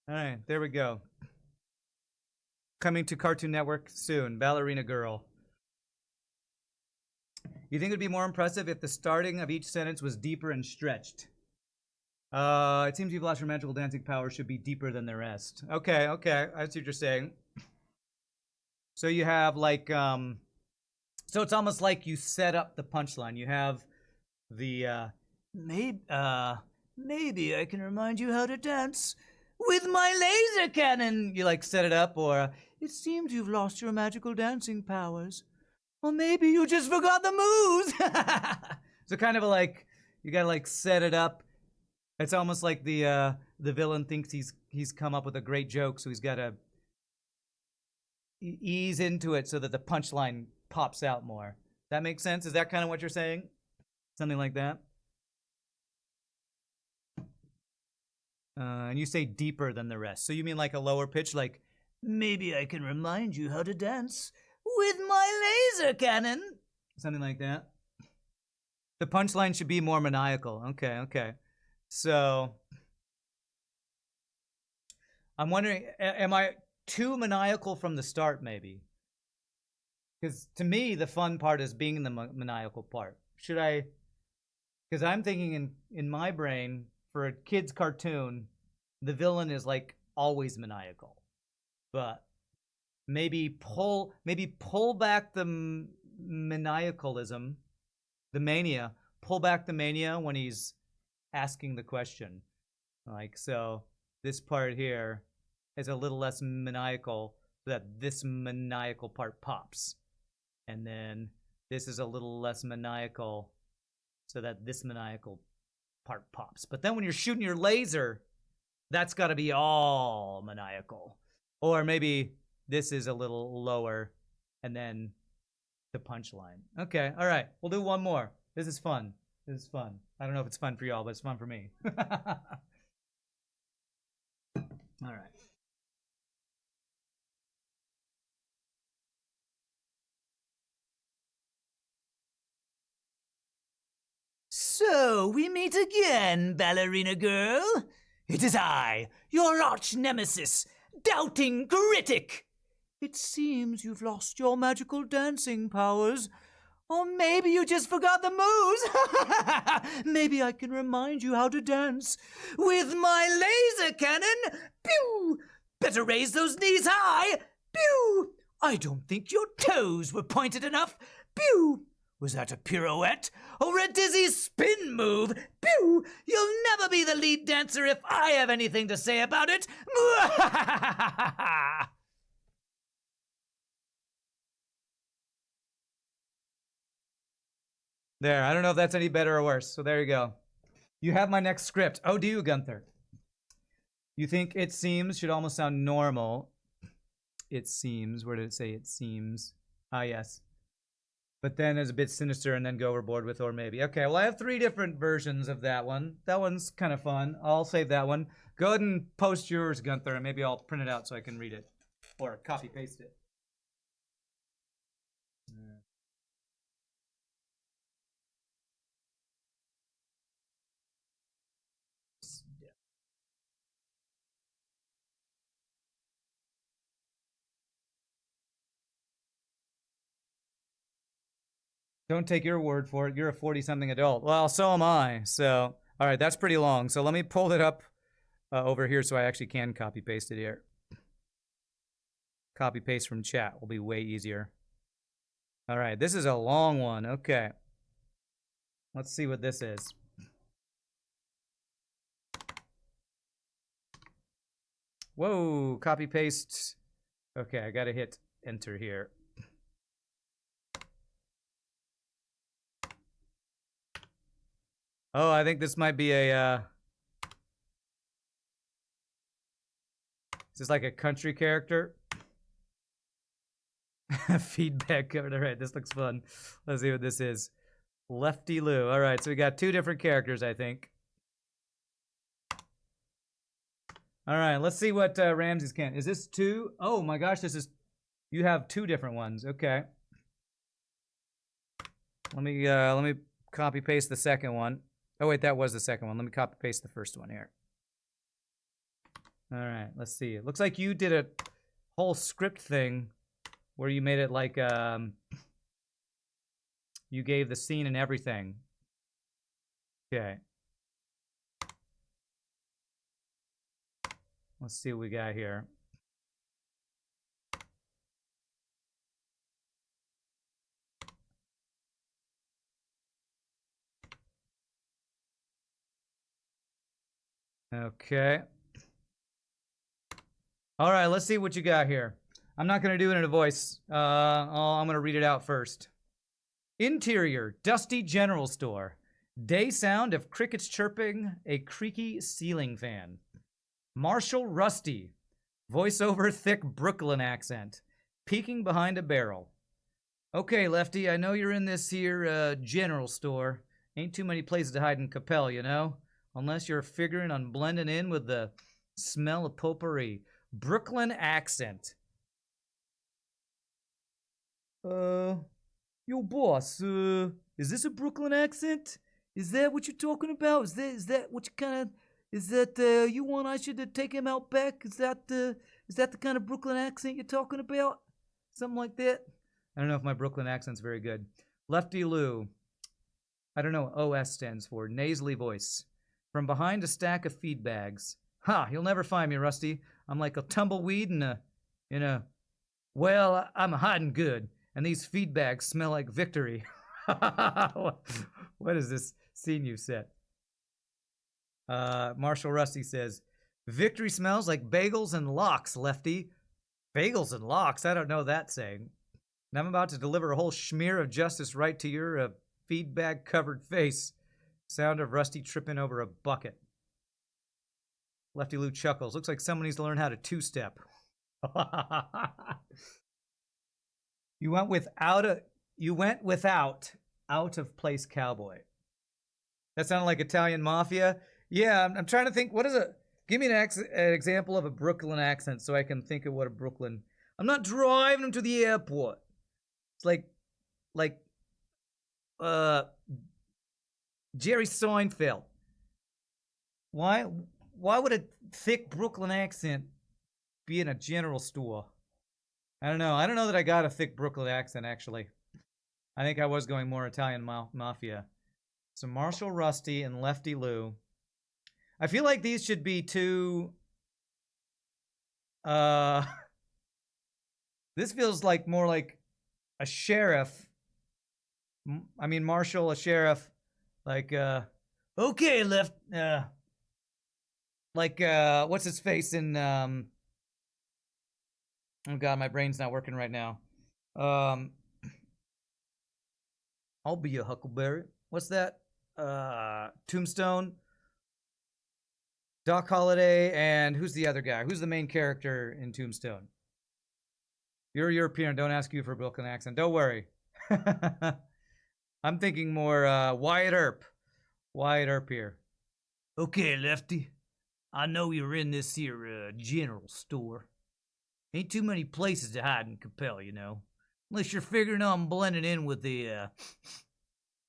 Speaker 1: All right, there we go. Coming to Cartoon Network soon, Ballerina Girl. You think it would be more impressive if the starting of each sentence was deeper and stretched? It seems you've lost your magical dancing power should be deeper than the rest. Okay, I see what you're saying. So you have like, so it's almost like you set up the punchline. You have the, maybe I can remind you how to dance with my laser cannon. You like set it up, or it seems you've lost your magical dancing powers. Or maybe you just forgot the moves. So kind of like, you gotta like set it up. It's almost like the villain thinks he's come up with a great joke, so he's got to ease into it so that the punchline pops out more. That makes sense? Is that kind of what you're saying? Something like that? And you say deeper than the rest. So you mean like a lower pitch, like, maybe I can remind you how to dance with my laser cannon? Something like that. The punchline should be more maniacal. Okay. So, I'm wondering, am I too maniacal from the start, maybe? Because to me, the fun part is being the maniacal part. Should I? Because I'm thinking in my brain, for a kid's cartoon, the villain is like always maniacal. But maybe pull back the maniacalism, the mania, pull back the mania when he's asking the question. Like, so this part here is a little less maniacal so that this maniacal part pops. And then this is a little less maniacal so that this maniacal part pops. But then when you're shooting your laser, that's got to be all maniacal. Or maybe this is a little lower and then the punchline. Okay, all right. We'll do one more. This is fun. I don't know if it's fun for y'all, but it's fun for me. All right.
Speaker 14: So we meet again, ballerina girl. It is I, your arch nemesis, Doubting Critic. It seems you've lost your magical dancing powers. Or maybe you just forgot the moves. Maybe I can remind you how to dance with my laser cannon. Pew! Better raise those knees high. Pew! I don't think your toes were pointed enough. Pew! Was that a pirouette or a dizzy spin move? Pew! You'll never be the lead dancer if I have anything to say about it.
Speaker 1: There, I don't know if that's any better or worse, so there you go. You have my next script. Oh, do you, Gunther? You think it seems should almost sound normal. It seems, where did it say it seems? Ah, yes. But then it's a bit sinister and then go overboard with or maybe. Okay, well, I have 3 different versions of that one. That one's kind of fun. I'll save that one. Go ahead and post yours, Gunther, and maybe I'll print it out so I can read it. Or copy-paste it. Don't take your word for it. You're a 40-something adult. Well, so am I. So, all right, that's pretty long. So let me pull it up over here so I actually can copy-paste it here. Copy-paste from chat will be way easier. All right, this is a long one. Okay. Let's see what this is. Whoa, copy-paste. Okay, I gotta hit enter here. Oh, I think this might be a, is this like a country character? Feedback covered. All right, this looks fun. Let's see what this is. Lefty Lou. All right, so we got 2 different characters, I think. All right, let's see what Ramses can. Is this 2? Oh my gosh, this is. You have 2 different ones. Okay. Let me copy paste the second one. Oh wait, that was the second one. Let me copy paste the first one here. All right, let's see. It looks like you did a whole script thing where you made it like you gave the scene and everything. Okay. Let's see what we got here. Okay. All right, let's see what you got here. I'm not going to do it in a voice. I'm going to read it out first. Interior, dusty general store. Day sound of crickets chirping, a creaky ceiling fan. Marshall Rusty. Voiceover thick Brooklyn accent. Peeking behind a barrel. Okay, Lefty, I know you're in this here general store. Ain't too many places to hide in Capel, you know? Unless you're figuring on blending in with the smell of potpourri. Brooklyn accent. Yo, boss, is this a Brooklyn accent? Is that what you're talking about? Is that what you kind of, is that, you want I should take him out back? Is that the kind of Brooklyn accent you're talking about? Something like that? I don't know if my Brooklyn accent's very good. Lefty Lou. I don't know what OS stands for. Nasally voice. From behind a stack of feed bags. Ha, you'll never find me, Rusty. I'm like a tumbleweed in a, well, I'm hiding good. And these feed bags smell like victory. What is this scene you set? Marshall Rusty says, victory smells like bagels and lox, Lefty. Bagels and lox? I don't know that saying. And I'm about to deliver a whole schmear of justice right to your feed bag covered face. Sound of Rusty tripping over a bucket. Lefty Lou chuckles. Looks like someone needs to learn how to two-step. You went without out of place cowboy. That sounded like Italian mafia. Yeah, I'm trying to think. What is it? Give me an example of a Brooklyn accent so I can think of what a Brooklyn. I'm not driving him to the airport. It's like Jerry Seinfeld. Why would a thick Brooklyn accent be in a general store? I don't know. I don't know that I got a thick Brooklyn accent, actually. I think I was going more Italian mafia. So Marshall Rusty and Lefty Lou. I feel like these should be 2... This feels like more like a sheriff. I mean, Marshall, a sheriff. Like, okay, what's his face in, oh God, my brain's not working right now. I'll be a Huckleberry. What's that? Tombstone, Doc Holliday, and who's the other guy? Who's the main character in Tombstone? You're European. Don't ask you for a Brooklyn accent. Don't worry. I'm thinking more Wyatt Earp. Wyatt Earp here. Okay, Lefty. I know you're in this here general store. Ain't too many places to hide in Capel, you know. Unless you're figuring on blending in with the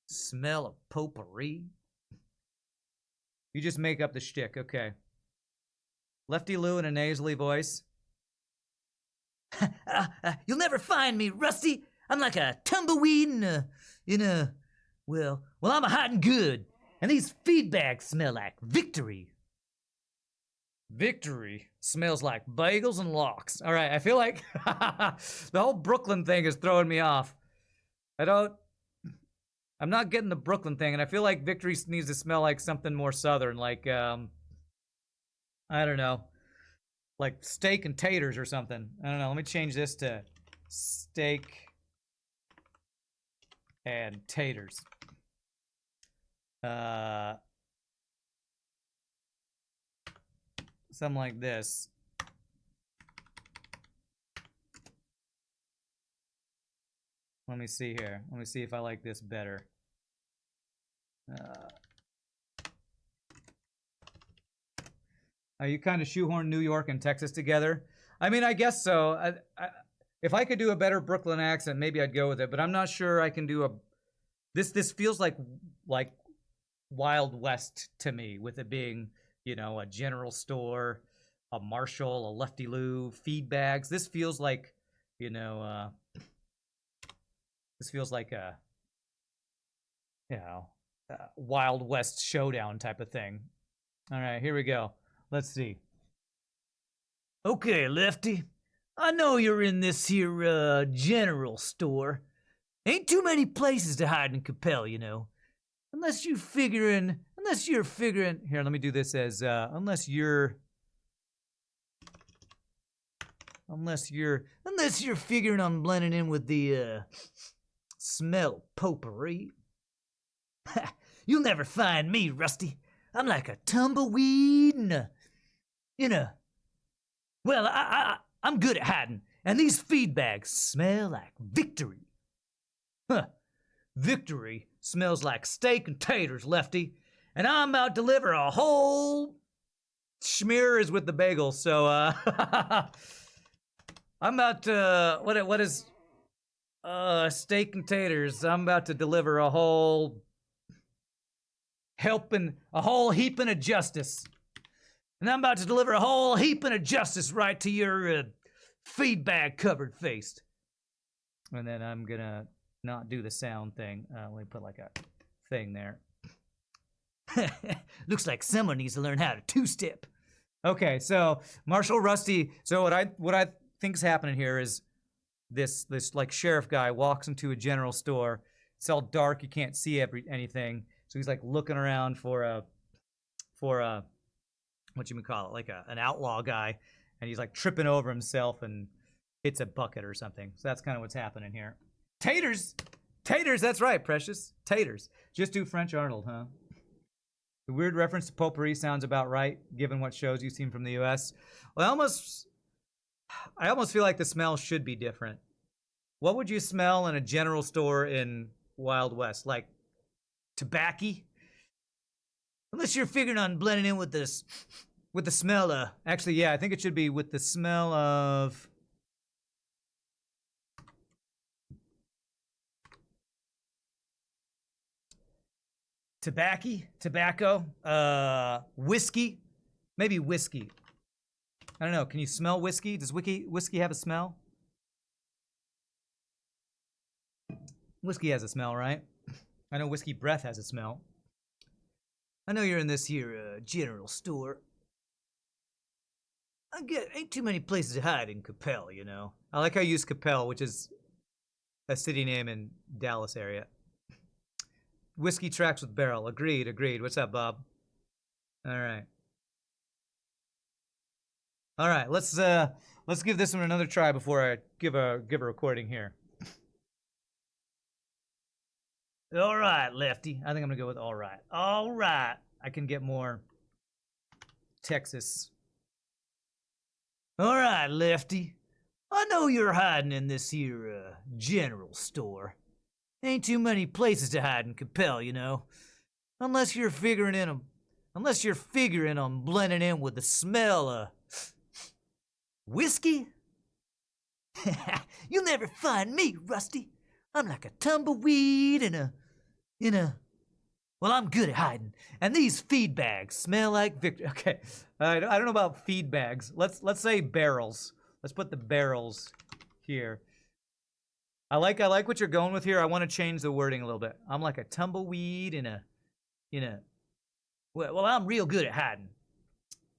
Speaker 1: smell of potpourri. You just make up the shtick, okay. Lefty Lou in a nasally voice. You'll never find me, Rusty. I'm like a tumbleweed in a well, I'm a hiding good. And these feed bags smell like victory. Victory smells like bagels and lox. All right, I feel like the whole Brooklyn thing is throwing me off. I'm not getting the Brooklyn thing, and I feel like victory needs to smell like something more southern, like, I don't know. like steak and taters or something. I don't know. Let me change this to steak and taters. Something like this. Let me see here. Let me see if I like this better. You kind of shoehorn New York and Texas together. I mean, I guess so. If I could do a better Brooklyn accent, maybe I'd go with it. But I'm not sure I can do a. This feels like Wild West to me, with it being, you know, a general store, a Marshall, a Lefty Lou, feed bags. This feels like, you know, this feels like a, you know, Wild West showdown type of thing. All right, here we go. Let's see.
Speaker 14: Okay, Lefty. I know you're in this here, general store. Ain't too many places to hide and compel, you know. Unless you're figuring, here, let me do this as, unless you're figuring on blending in with the, smell potpourri. You'll never find me, Rusty. I'm like a tumbleweed in a, well, I'm good at hiding, and these feed bags smell like victory. Huh. Victory smells like steak and taters, Lefty, and I'm about to deliver a whole schmear is with the bagel, so, I'm about to, what is, steak and taters. I'm about to deliver a whole heaping of justice. And I'm about to deliver a whole heaping of justice right to your feed bag covered face. And then I'm gonna not do the sound thing. Let me put like a thing there. Looks like someone needs to learn how to two-step. Okay, so Marshall Rusty. So what I think's happening here is this like sheriff guy walks into a general store. It's all dark. You can't see anything. So he's like looking around for a what you would call it, like an outlaw guy, and he's like tripping over himself and hits a bucket or something. So that's kind of what's happening here. Taters, that's right, Precious. Taters. Just do French Arnold, huh? The weird reference to potpourri sounds about right, given what shows you've seen from the U.S. Well, I almost feel like the smell should be different. What would you smell in a general store in Wild West? Like tobacco? Unless you're figuring on blending in with this, with the smell of, actually, yeah, I think it should be with the smell of tobacco, whiskey, maybe whiskey. I don't know. Can you smell whiskey? Does whiskey have a smell? Whiskey has a smell, right? I know whiskey breath has a smell. I know you're in this here general store. Ain't too many places to hide in Capel, you know. I like how you use Capel, which is a city name in Dallas area. Whiskey tracks with barrel. Agreed. What's up, Bob? All right. Let's give this one another try before I give a recording here. All right, Lefty. I think I'm gonna go with all right. All right. I can get more Texas. All right, Lefty. I know you're hiding in this here general store. Ain't too many places to hide and compel, you know. Unless you're figuring on blending in with the smell of whiskey. You'll never find me, Rusty. I'm like a tumbleweed in a well, I'm good at hiding. And these feed bags smell like victory. Okay, I don't know about feed bags. Let's say barrels. Let's put the barrels here. I like what you're going with here. I want to change the wording a little bit. I'm like a tumbleweed in a well, I'm real good at hiding.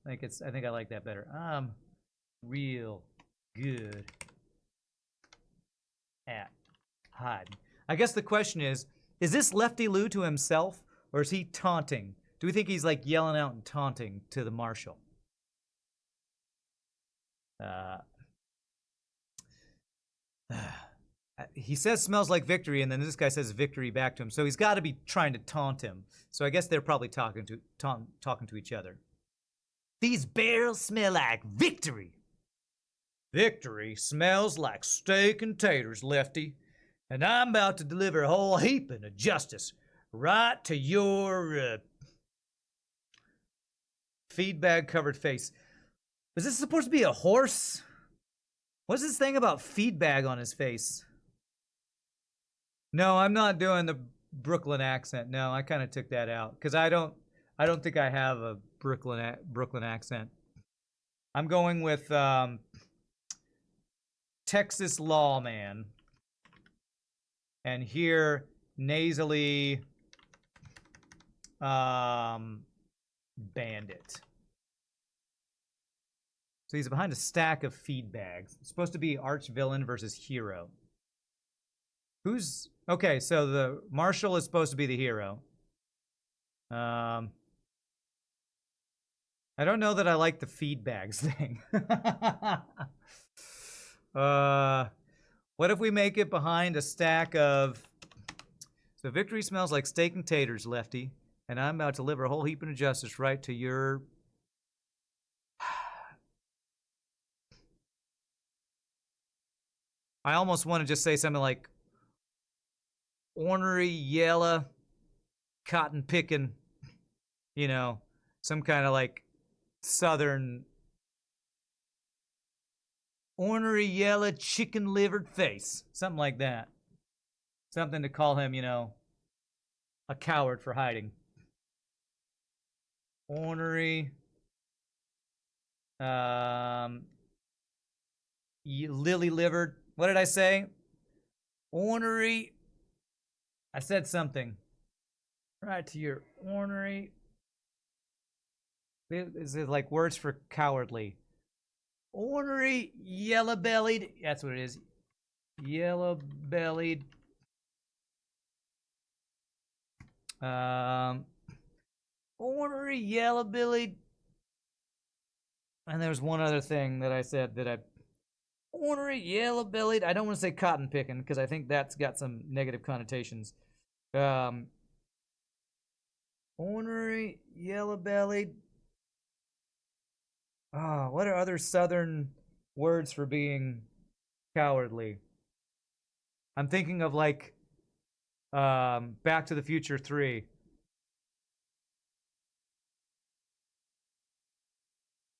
Speaker 14: I think I like that better. I'm real good at hiding. I guess the question is this Lefty Lou to himself, or is he taunting? Do we think he's like yelling out and taunting to the marshal?
Speaker 1: He says smells like victory, and then this guy says victory back to him. So he's got to be trying to taunt him. So I guess they're probably talking to each other. These barrels smell like victory. Victory smells like steak and taters, Lefty. And I'm about to deliver a whole heaping of justice right to your feed bag covered face. Was this supposed to be a horse? What's this thing about feed bag on his face? No, I'm not doing the Brooklyn accent. No, I kind of took that out because I don't think I have a Brooklyn accent. I'm going with Texas Lawman, and here nasally Bandit. So he's behind a stack of feed bags. It's supposed to be arch villain versus hero. Who's okay? So the marshal is supposed to be the hero. I don't know that I like the feed bags thing. What if we make it behind a stack of? So victory smells like steak and taters, Lefty, and I'm about to deliver a whole heaping of justice right to your. I almost want to just say something like ornery, yellow, cotton picking, you know, some kind of like southern ornery, yellow, chicken livered face, something like that. Something to call him, you know, a coward for hiding. Ornery, lily livered. What did I say? Ornery. I said something. Right to your ornery. Is it like words for cowardly? Ornery, yellow-bellied. That's what it is. Yellow-bellied. Ornery, yellow-bellied. And there's one other thing that I said that I... Ornery, yellow-bellied. I don't want to say cotton picking because I think that's got some negative connotations. Ornery, yellow-bellied. Oh, what are other southern words for being cowardly? I'm thinking of like Back to the Future 3.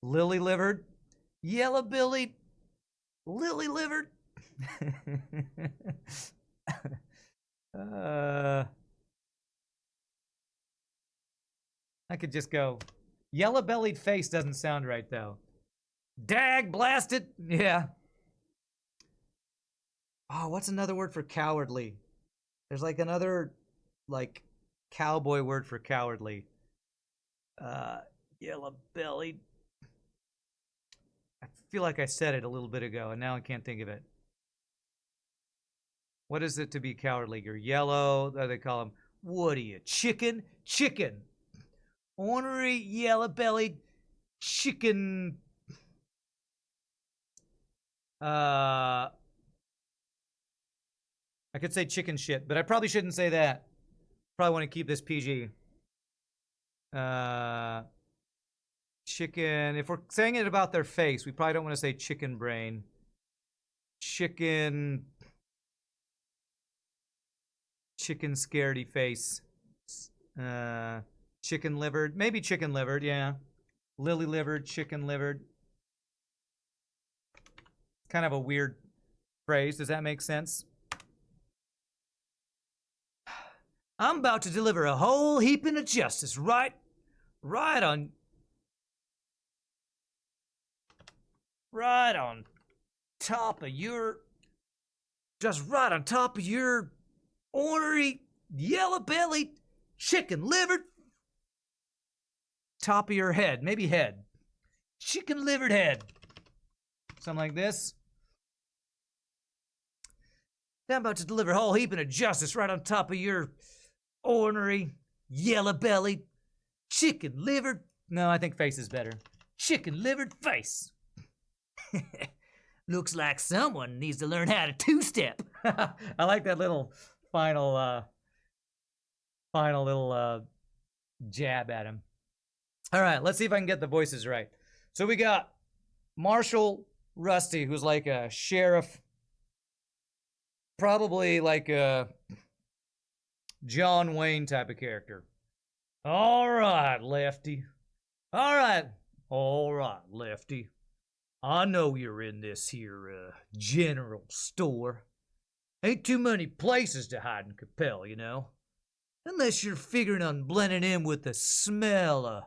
Speaker 1: Lily-livered, yellow-bellied, lily-livered. I could just go. Yellow-bellied face doesn't sound right, though. Dag blasted. Yeah. Oh, what's another word for cowardly? There's like another, like, cowboy word for cowardly. Yellow-bellied. I feel like I said it a little bit ago, and now I can't think of it. What is it to be cowardly? You're yellow. They call them, what are you, chicken? Chicken. Ornery, yellow-bellied, chicken. I could say chicken shit, but I probably shouldn't say that. Probably want to keep this PG. Chicken. If we're saying it about their face, we probably don't want to say chicken brain. Chicken scaredy face. Chicken livered. Maybe chicken livered, yeah. Lily livered, chicken livered. Kind of a weird phrase. Does that make sense? I'm about to deliver a whole heaping of justice right on top of your, just right on top of your ornery, yellow-bellied, chicken-livered, top of your head, maybe head. Chicken-livered head. Something like this. I'm about to deliver a whole heaping of justice right on top of your ornery, yellow-bellied, chicken-livered. No, I think face is better. Chicken-livered face.
Speaker 14: Looks like someone needs to learn how to two-step.
Speaker 1: I like that little final little jab at him. All right, let's see if I can get the voices right. So we got Marshall Rusty, who's like a sheriff, probably like a John Wayne type of character. All right, Lefty. All right, Lefty. I know you're in this here general store. Ain't too many places to hide and compel, you know. Unless you're figuring on blending in with the smell of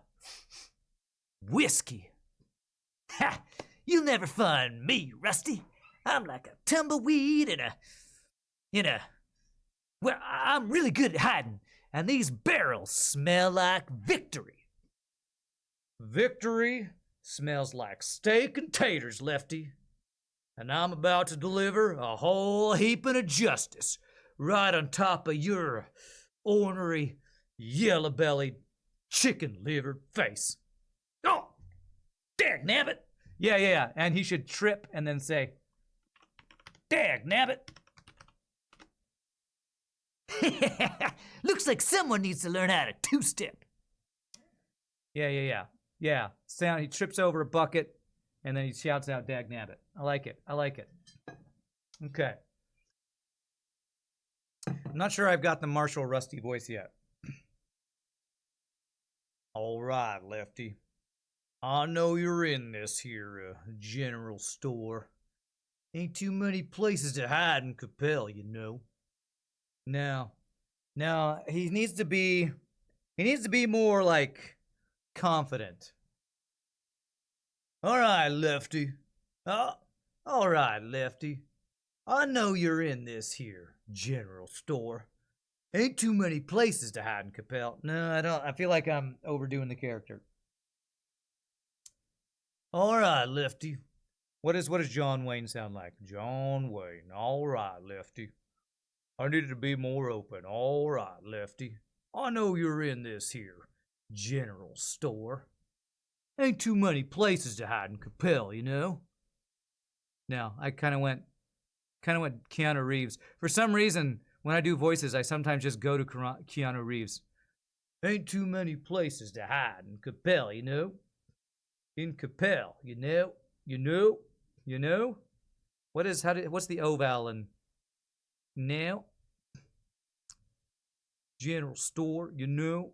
Speaker 1: whiskey.
Speaker 14: Ha! You'll never find me, Rusty. I'm like a tumbleweed well, I'm really good at hiding, and these barrels smell like victory.
Speaker 1: Victory smells like steak and taters, Lefty. And I'm about to deliver a whole heaping of justice right on top of your ornery, yellow-bellied, chicken-livered face.
Speaker 14: Oh! Dagnabbit!
Speaker 1: Yeah. And he should trip and then say,
Speaker 14: Dagnabbit! Looks like someone needs to learn how to two-step.
Speaker 1: Yeah. He trips over a bucket, and then he shouts out, Dagnabbit. I like it. Okay. I'm not sure I've got the Marshall Rusty voice yet. All right, Lefty. I know you're in this here general store. Ain't too many places to hide and compel, you know. Now he needs to be more like confident. All right, Lefty. All right, Lefty. I know you're in this here general store. Ain't too many places to hide and compel. No, I don't. I feel like I'm overdoing the character. All right, Lefty. What does John Wayne sound like? John Wayne. All right, Lefty. I needed to be more open. All right, Lefty. I know you're in this here general store. Ain't too many places to hide and compel, you know? Now, I kind of went Keanu Reeves. For some reason, when I do voices, I sometimes just go to Keanu Reeves. Ain't too many places to hide and compel, you know? In compel, you know? What's the O vowel in now? General store, you know?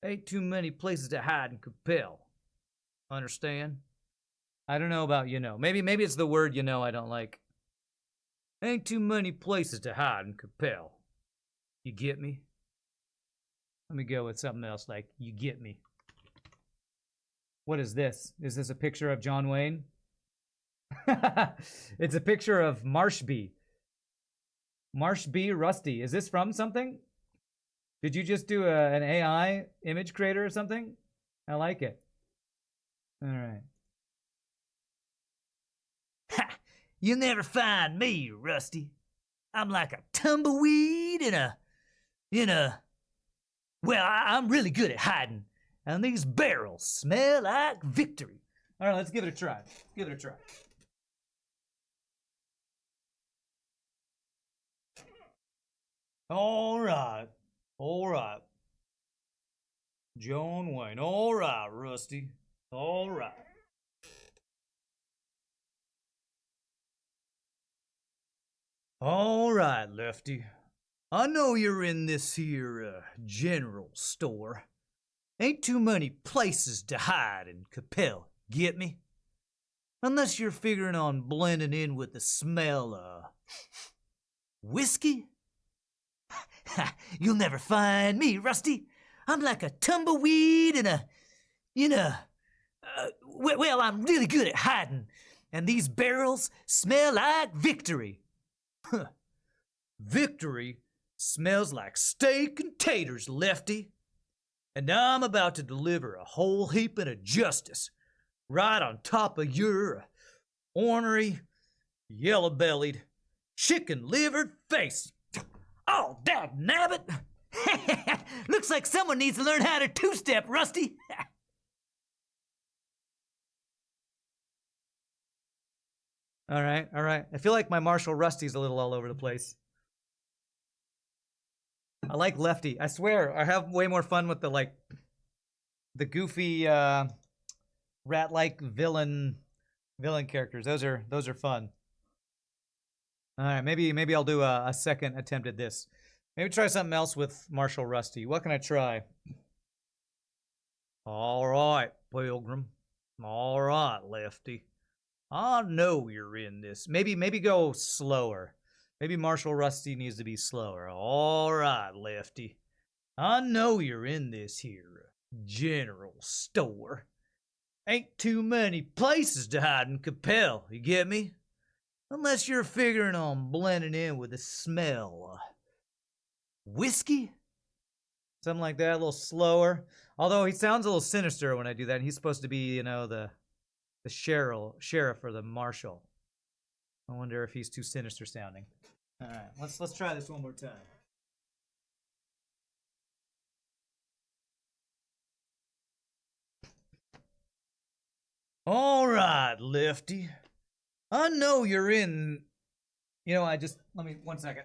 Speaker 1: Ain't too many places to hide and compel. Understand? I don't know about you know. Maybe it's the word you know I don't like. Ain't too many places to hide and compel. You get me? Let me go with something else like you get me. What is this? Is this a picture of John Wayne? It's a picture of Marshby. Marshby Rusty. Is this from something? Did you just do an AI image creator or something? I like it. All right.
Speaker 14: Ha! You'll never find me, Rusty. I'm like a tumbleweed well, I'm really good at hiding, and these barrels smell like victory.
Speaker 1: All right, let's give it a try. All right. John Wayne. All right, Rusty. All right. All right, Lefty. I know you're in this here general store. Ain't too many places to hide and compel, get me? Unless you're figuring on blending in with the smell of whiskey?
Speaker 14: You'll never find me, Rusty. I'm like a tumbleweed well, I'm really good at hiding, and these barrels smell like victory.
Speaker 1: Victory smells like steak and taters, Lefty. And I'm about to deliver a whole heaping of justice right on top of your ornery, yellow-bellied, chicken-livered face.
Speaker 14: Oh, dagnabbit! Looks like someone needs to learn how to two-step, Rusty.
Speaker 1: All right, all right. I feel like my Marshall Rusty's a little all over the place. I like Lefty. I swear, I have way more fun with the goofy, rat-like villain characters. Those are fun. All right, maybe I'll do a second attempt at this. Maybe try something else with Marshall Rusty. What can I try? All right, Pilgrim. All right, Lefty. I know you're in this. Maybe go slower. Maybe Marshall Rusty needs to be slower. All right, Lefty. I know you're in this here general store. Ain't too many places to hide and compel, you get me? Unless you're figuring on blending in with the smell. Whiskey? Something like that, a little slower. Although he sounds a little sinister when I do that. He's supposed to be, the sheriff or the marshal. I wonder if he's too sinister sounding. All right, let's try this one more time. All right, Lefty. I know you're in. Let me 1 second.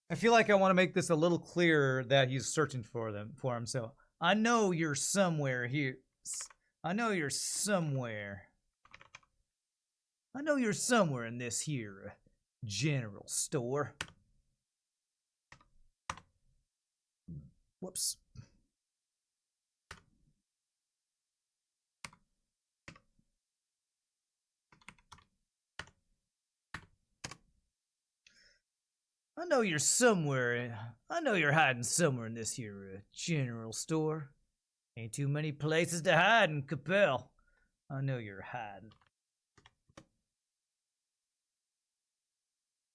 Speaker 1: I feel like I want to make this a little clearer that he's searching for him. So I know you're somewhere here. I know you're somewhere. I know you're somewhere in this here general store. Whoops. I know you're somewhere. I know you're hiding somewhere in this here general store. Ain't too many places to hide and compel. I know you're hiding.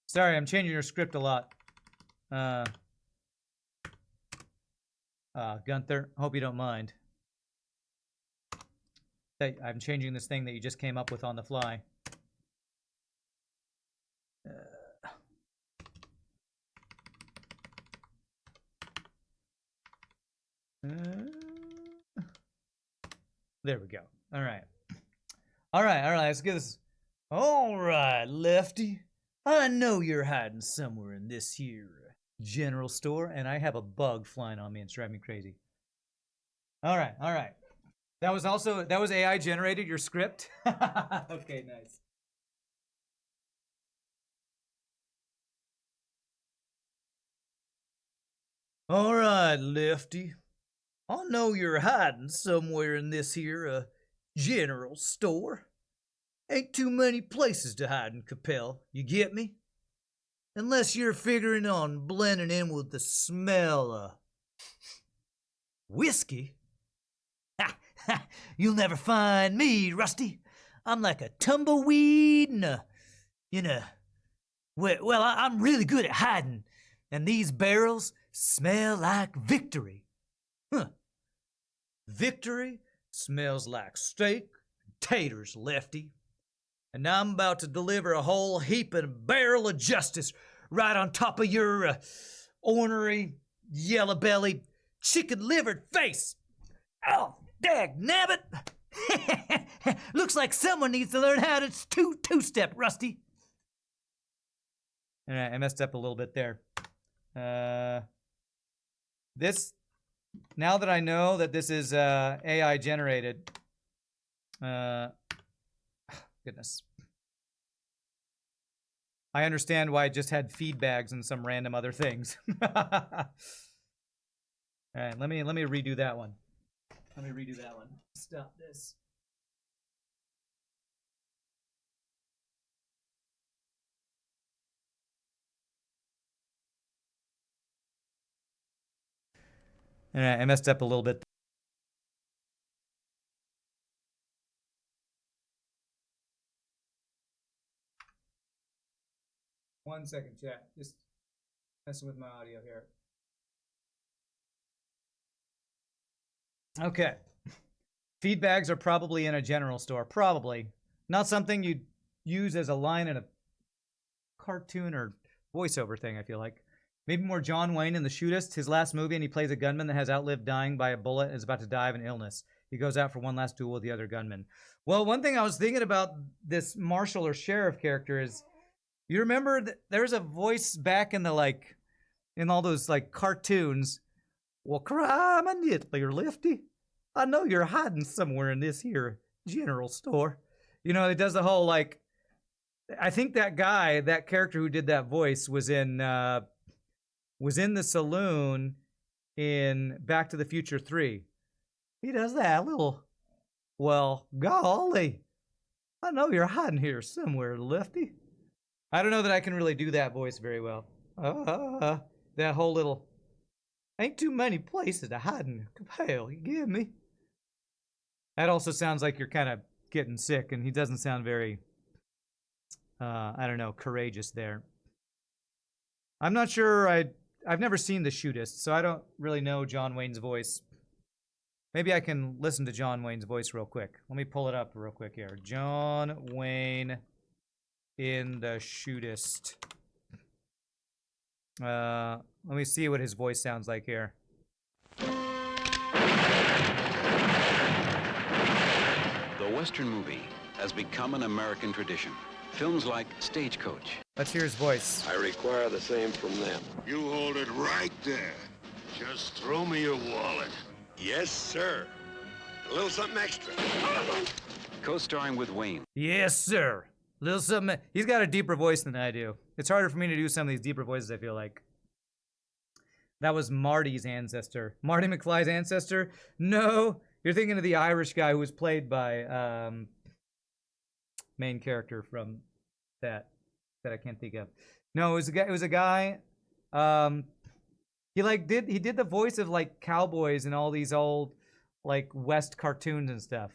Speaker 1: Sorry, I'm changing your script a lot. Gunther, hope you don't mind. I'm changing this thing that you just came up with on the fly. There we go. All right. Let's get this. All right, Lefty. I know you're hiding somewhere in this here general store, and I have a bug flying on me and it's driving me crazy. All right. That was AI generated, your script? Okay, nice. All right, Lefty. I know you're hiding somewhere in this here general store. Ain't too many places to hide and compel, you get me? Unless you're figuring on blending in with the smell of whiskey. You'll never find me, Rusty. I'm like a tumbleweed well, I'm really good at hiding, and these barrels smell like victory. Victory smells like steak and taters, Lefty. And I'm about to deliver a whole heap and barrel of justice right on top of your ornery, yellow-bellied, chicken-livered face. Oh, dagnabbit! Looks like someone needs to learn how to two-step, Rusty. All right, I messed up a little bit there. Now that I know that this is AI generated, goodness. I understand why I just had feed bags and some random other things. All right, let me redo that one. Stop this. All right, I messed up a little bit. One second, chat. Just messing with my audio here. Okay. Feed bags are probably in a general store. Probably. Not something you'd use as a line in a cartoon or voiceover thing, I feel like. Maybe more John Wayne in The Shootist, his last movie, and he plays a gunman that has outlived dying by a bullet and is about to die of an illness. He goes out for one last duel with the other gunman. Well, one thing I was thinking about this marshal or sheriff character is, you remember there's a voice back in the, in all those, cartoons. Well, crime and Hitler, Lefty. I know you're hiding somewhere in this here general store. You know, it does the whole, I think that guy, that character who did that voice was in the saloon in Back to the Future 3. He does that little, well, golly, I know you're hiding here somewhere, Lefty. I don't know that I can really do that voice very well. That whole little, ain't too many places to hide in Capel, you get me? That also sounds like you're kind of getting sick, and he doesn't sound very, I don't know, courageous there. I'm not sure, I've never seen The Shootist, so I don't really know John Wayne's voice. Maybe I can listen to John Wayne's voice real quick. Let me pull it up real quick here. John Wayne in The Shootist. Let me see what his voice sounds like here.
Speaker 15: The Western movie has become an American tradition. Films like Stagecoach.
Speaker 1: Let's hear his voice.
Speaker 16: I require the same from them.
Speaker 17: You hold it right there. Just throw me your wallet.
Speaker 16: Yes, sir. A little something extra.
Speaker 15: Co-starring with Wayne.
Speaker 1: Yes, sir. Little something. He's got a deeper voice than I do. It's harder for me to do some of these deeper voices, I feel like. That was Marty's ancestor. Marty McFly's ancestor? No. You're thinking of the Irish guy who was played by main character from that I can't think of. No, it was a guy. He did the voice of cowboys and all these old West cartoons and stuff.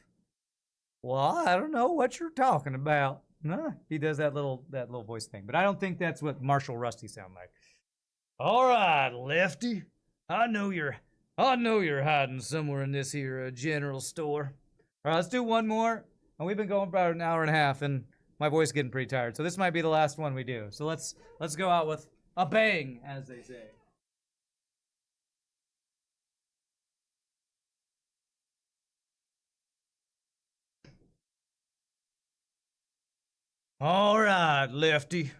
Speaker 1: Well, I don't know what you're talking about. No, he does that little voice thing, but I don't think that's what Marshall Rusty sound like. All right, Lefty, I know you're hiding somewhere in this here general store. All right, let's do one more. And we've been going about an hour and a half, and my voice is getting pretty tired, so this might be the last one we do. So let's go out with a bang, as they say. All right, Lefty.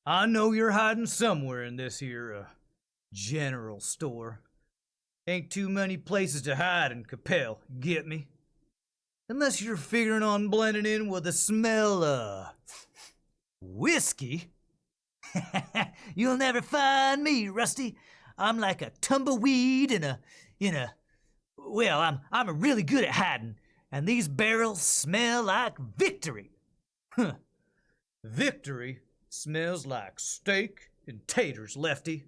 Speaker 1: I know you're hiding somewhere in this here general store. Ain't too many places to hide in Capel, get me? Unless you're figuring on blending in with the smell of whiskey. You'll never find me, Rusty. I'm like a tumbleweed in a well, I'm really good at hiding, and these barrels smell like victory. Huh. Victory smells like steak and taters, Lefty.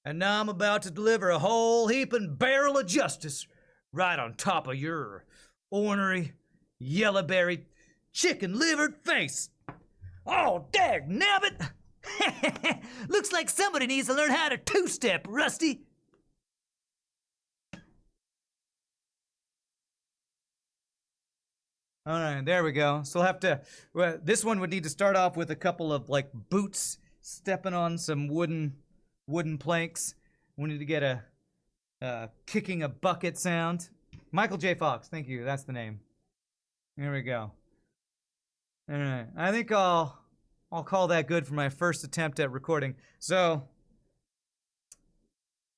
Speaker 1: And now I'm about to deliver a whole heaping barrel of justice right on top of your ornery, yellow-berried, chicken-livered face. Oh, dag-nabbit! Looks like somebody needs to learn how to two-step, Rusty. All right, there we go. So we'll have to, this one would need to start off with a couple of boots stepping on some wooden planks. We need to get a kicking a bucket sound. Michael J. Fox, thank you. That's the name. There we go. All right, I think I'll call that good for my first attempt at recording. So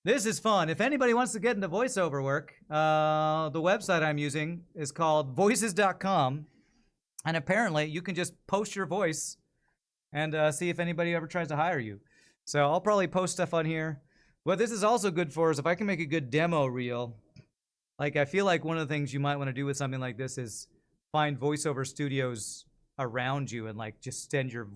Speaker 1: this is fun. If anybody wants to get into voiceover work, the website I'm using is called voices.com, and apparently you can just post your voice and see if anybody ever tries to hire you. So I'll probably post stuff on here. What this is also good for is if I can make a good demo reel. I feel like one of the things you might want to do with something like this is find voiceover studios around you and just send your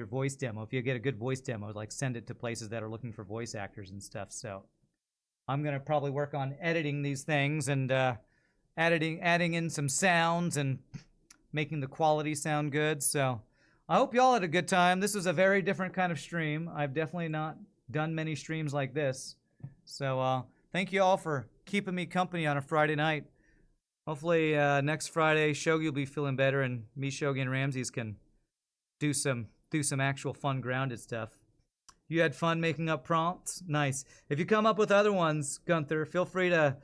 Speaker 1: voice demo. If you get a good voice demo, send it to places that are looking for voice actors and stuff. So I'm gonna probably work on editing these things and adding in some sounds and making the quality sound good. So I hope y'all had a good time. This was a very different kind of stream. I've definitely not done many streams like this. So thank you all for keeping me company on a Friday night. Hopefully next Friday, Shogi will be feeling better, and me, Shogi, and Ramses can do some actual fun grounded stuff. You had fun making up prompts? Nice. If you come up with other ones, Gunther, feel free to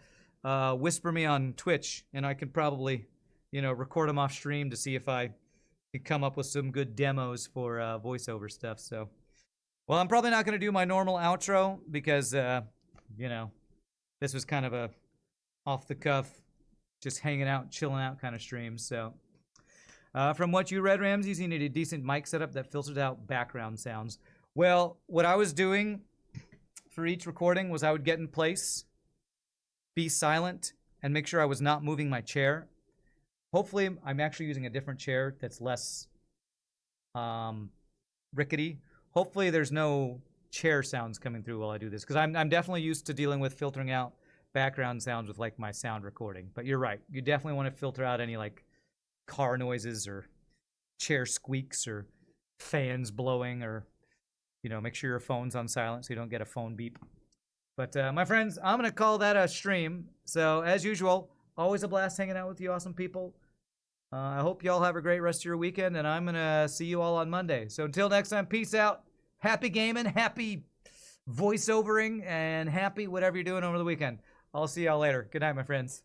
Speaker 1: whisper me on Twitch, and I can probably, record them off stream to see if I can come up with some good demos for voiceover stuff. So, well, I'm probably not going to do my normal outro because, this was kind of a off-the-cuff, just hanging out, chilling out kind of stream. So, from what you read, Ramses, you need a decent mic setup that filters out background sounds. Well, what I was doing for each recording was I would get in place, be silent, and make sure I was not moving my chair. Hopefully, I'm actually using a different chair that's less rickety. Hopefully, there's no chair sounds coming through while I do this, because I'm definitely used to dealing with filtering out background sounds with like my sound recording. But you're right. You definitely want to filter out any like car noises or chair squeaks or fans blowing, or make sure your phone's on silent so you don't get a phone beep. But my friends, I'm gonna call that a stream. So as usual, always a blast hanging out with you awesome people. I hope y'all have a great rest of your weekend, and I'm gonna see you all on Monday. So until next time, peace out. Happy gaming, happy voiceovering, and happy whatever you're doing over the weekend. I'll see y'all later. Good night, my friends.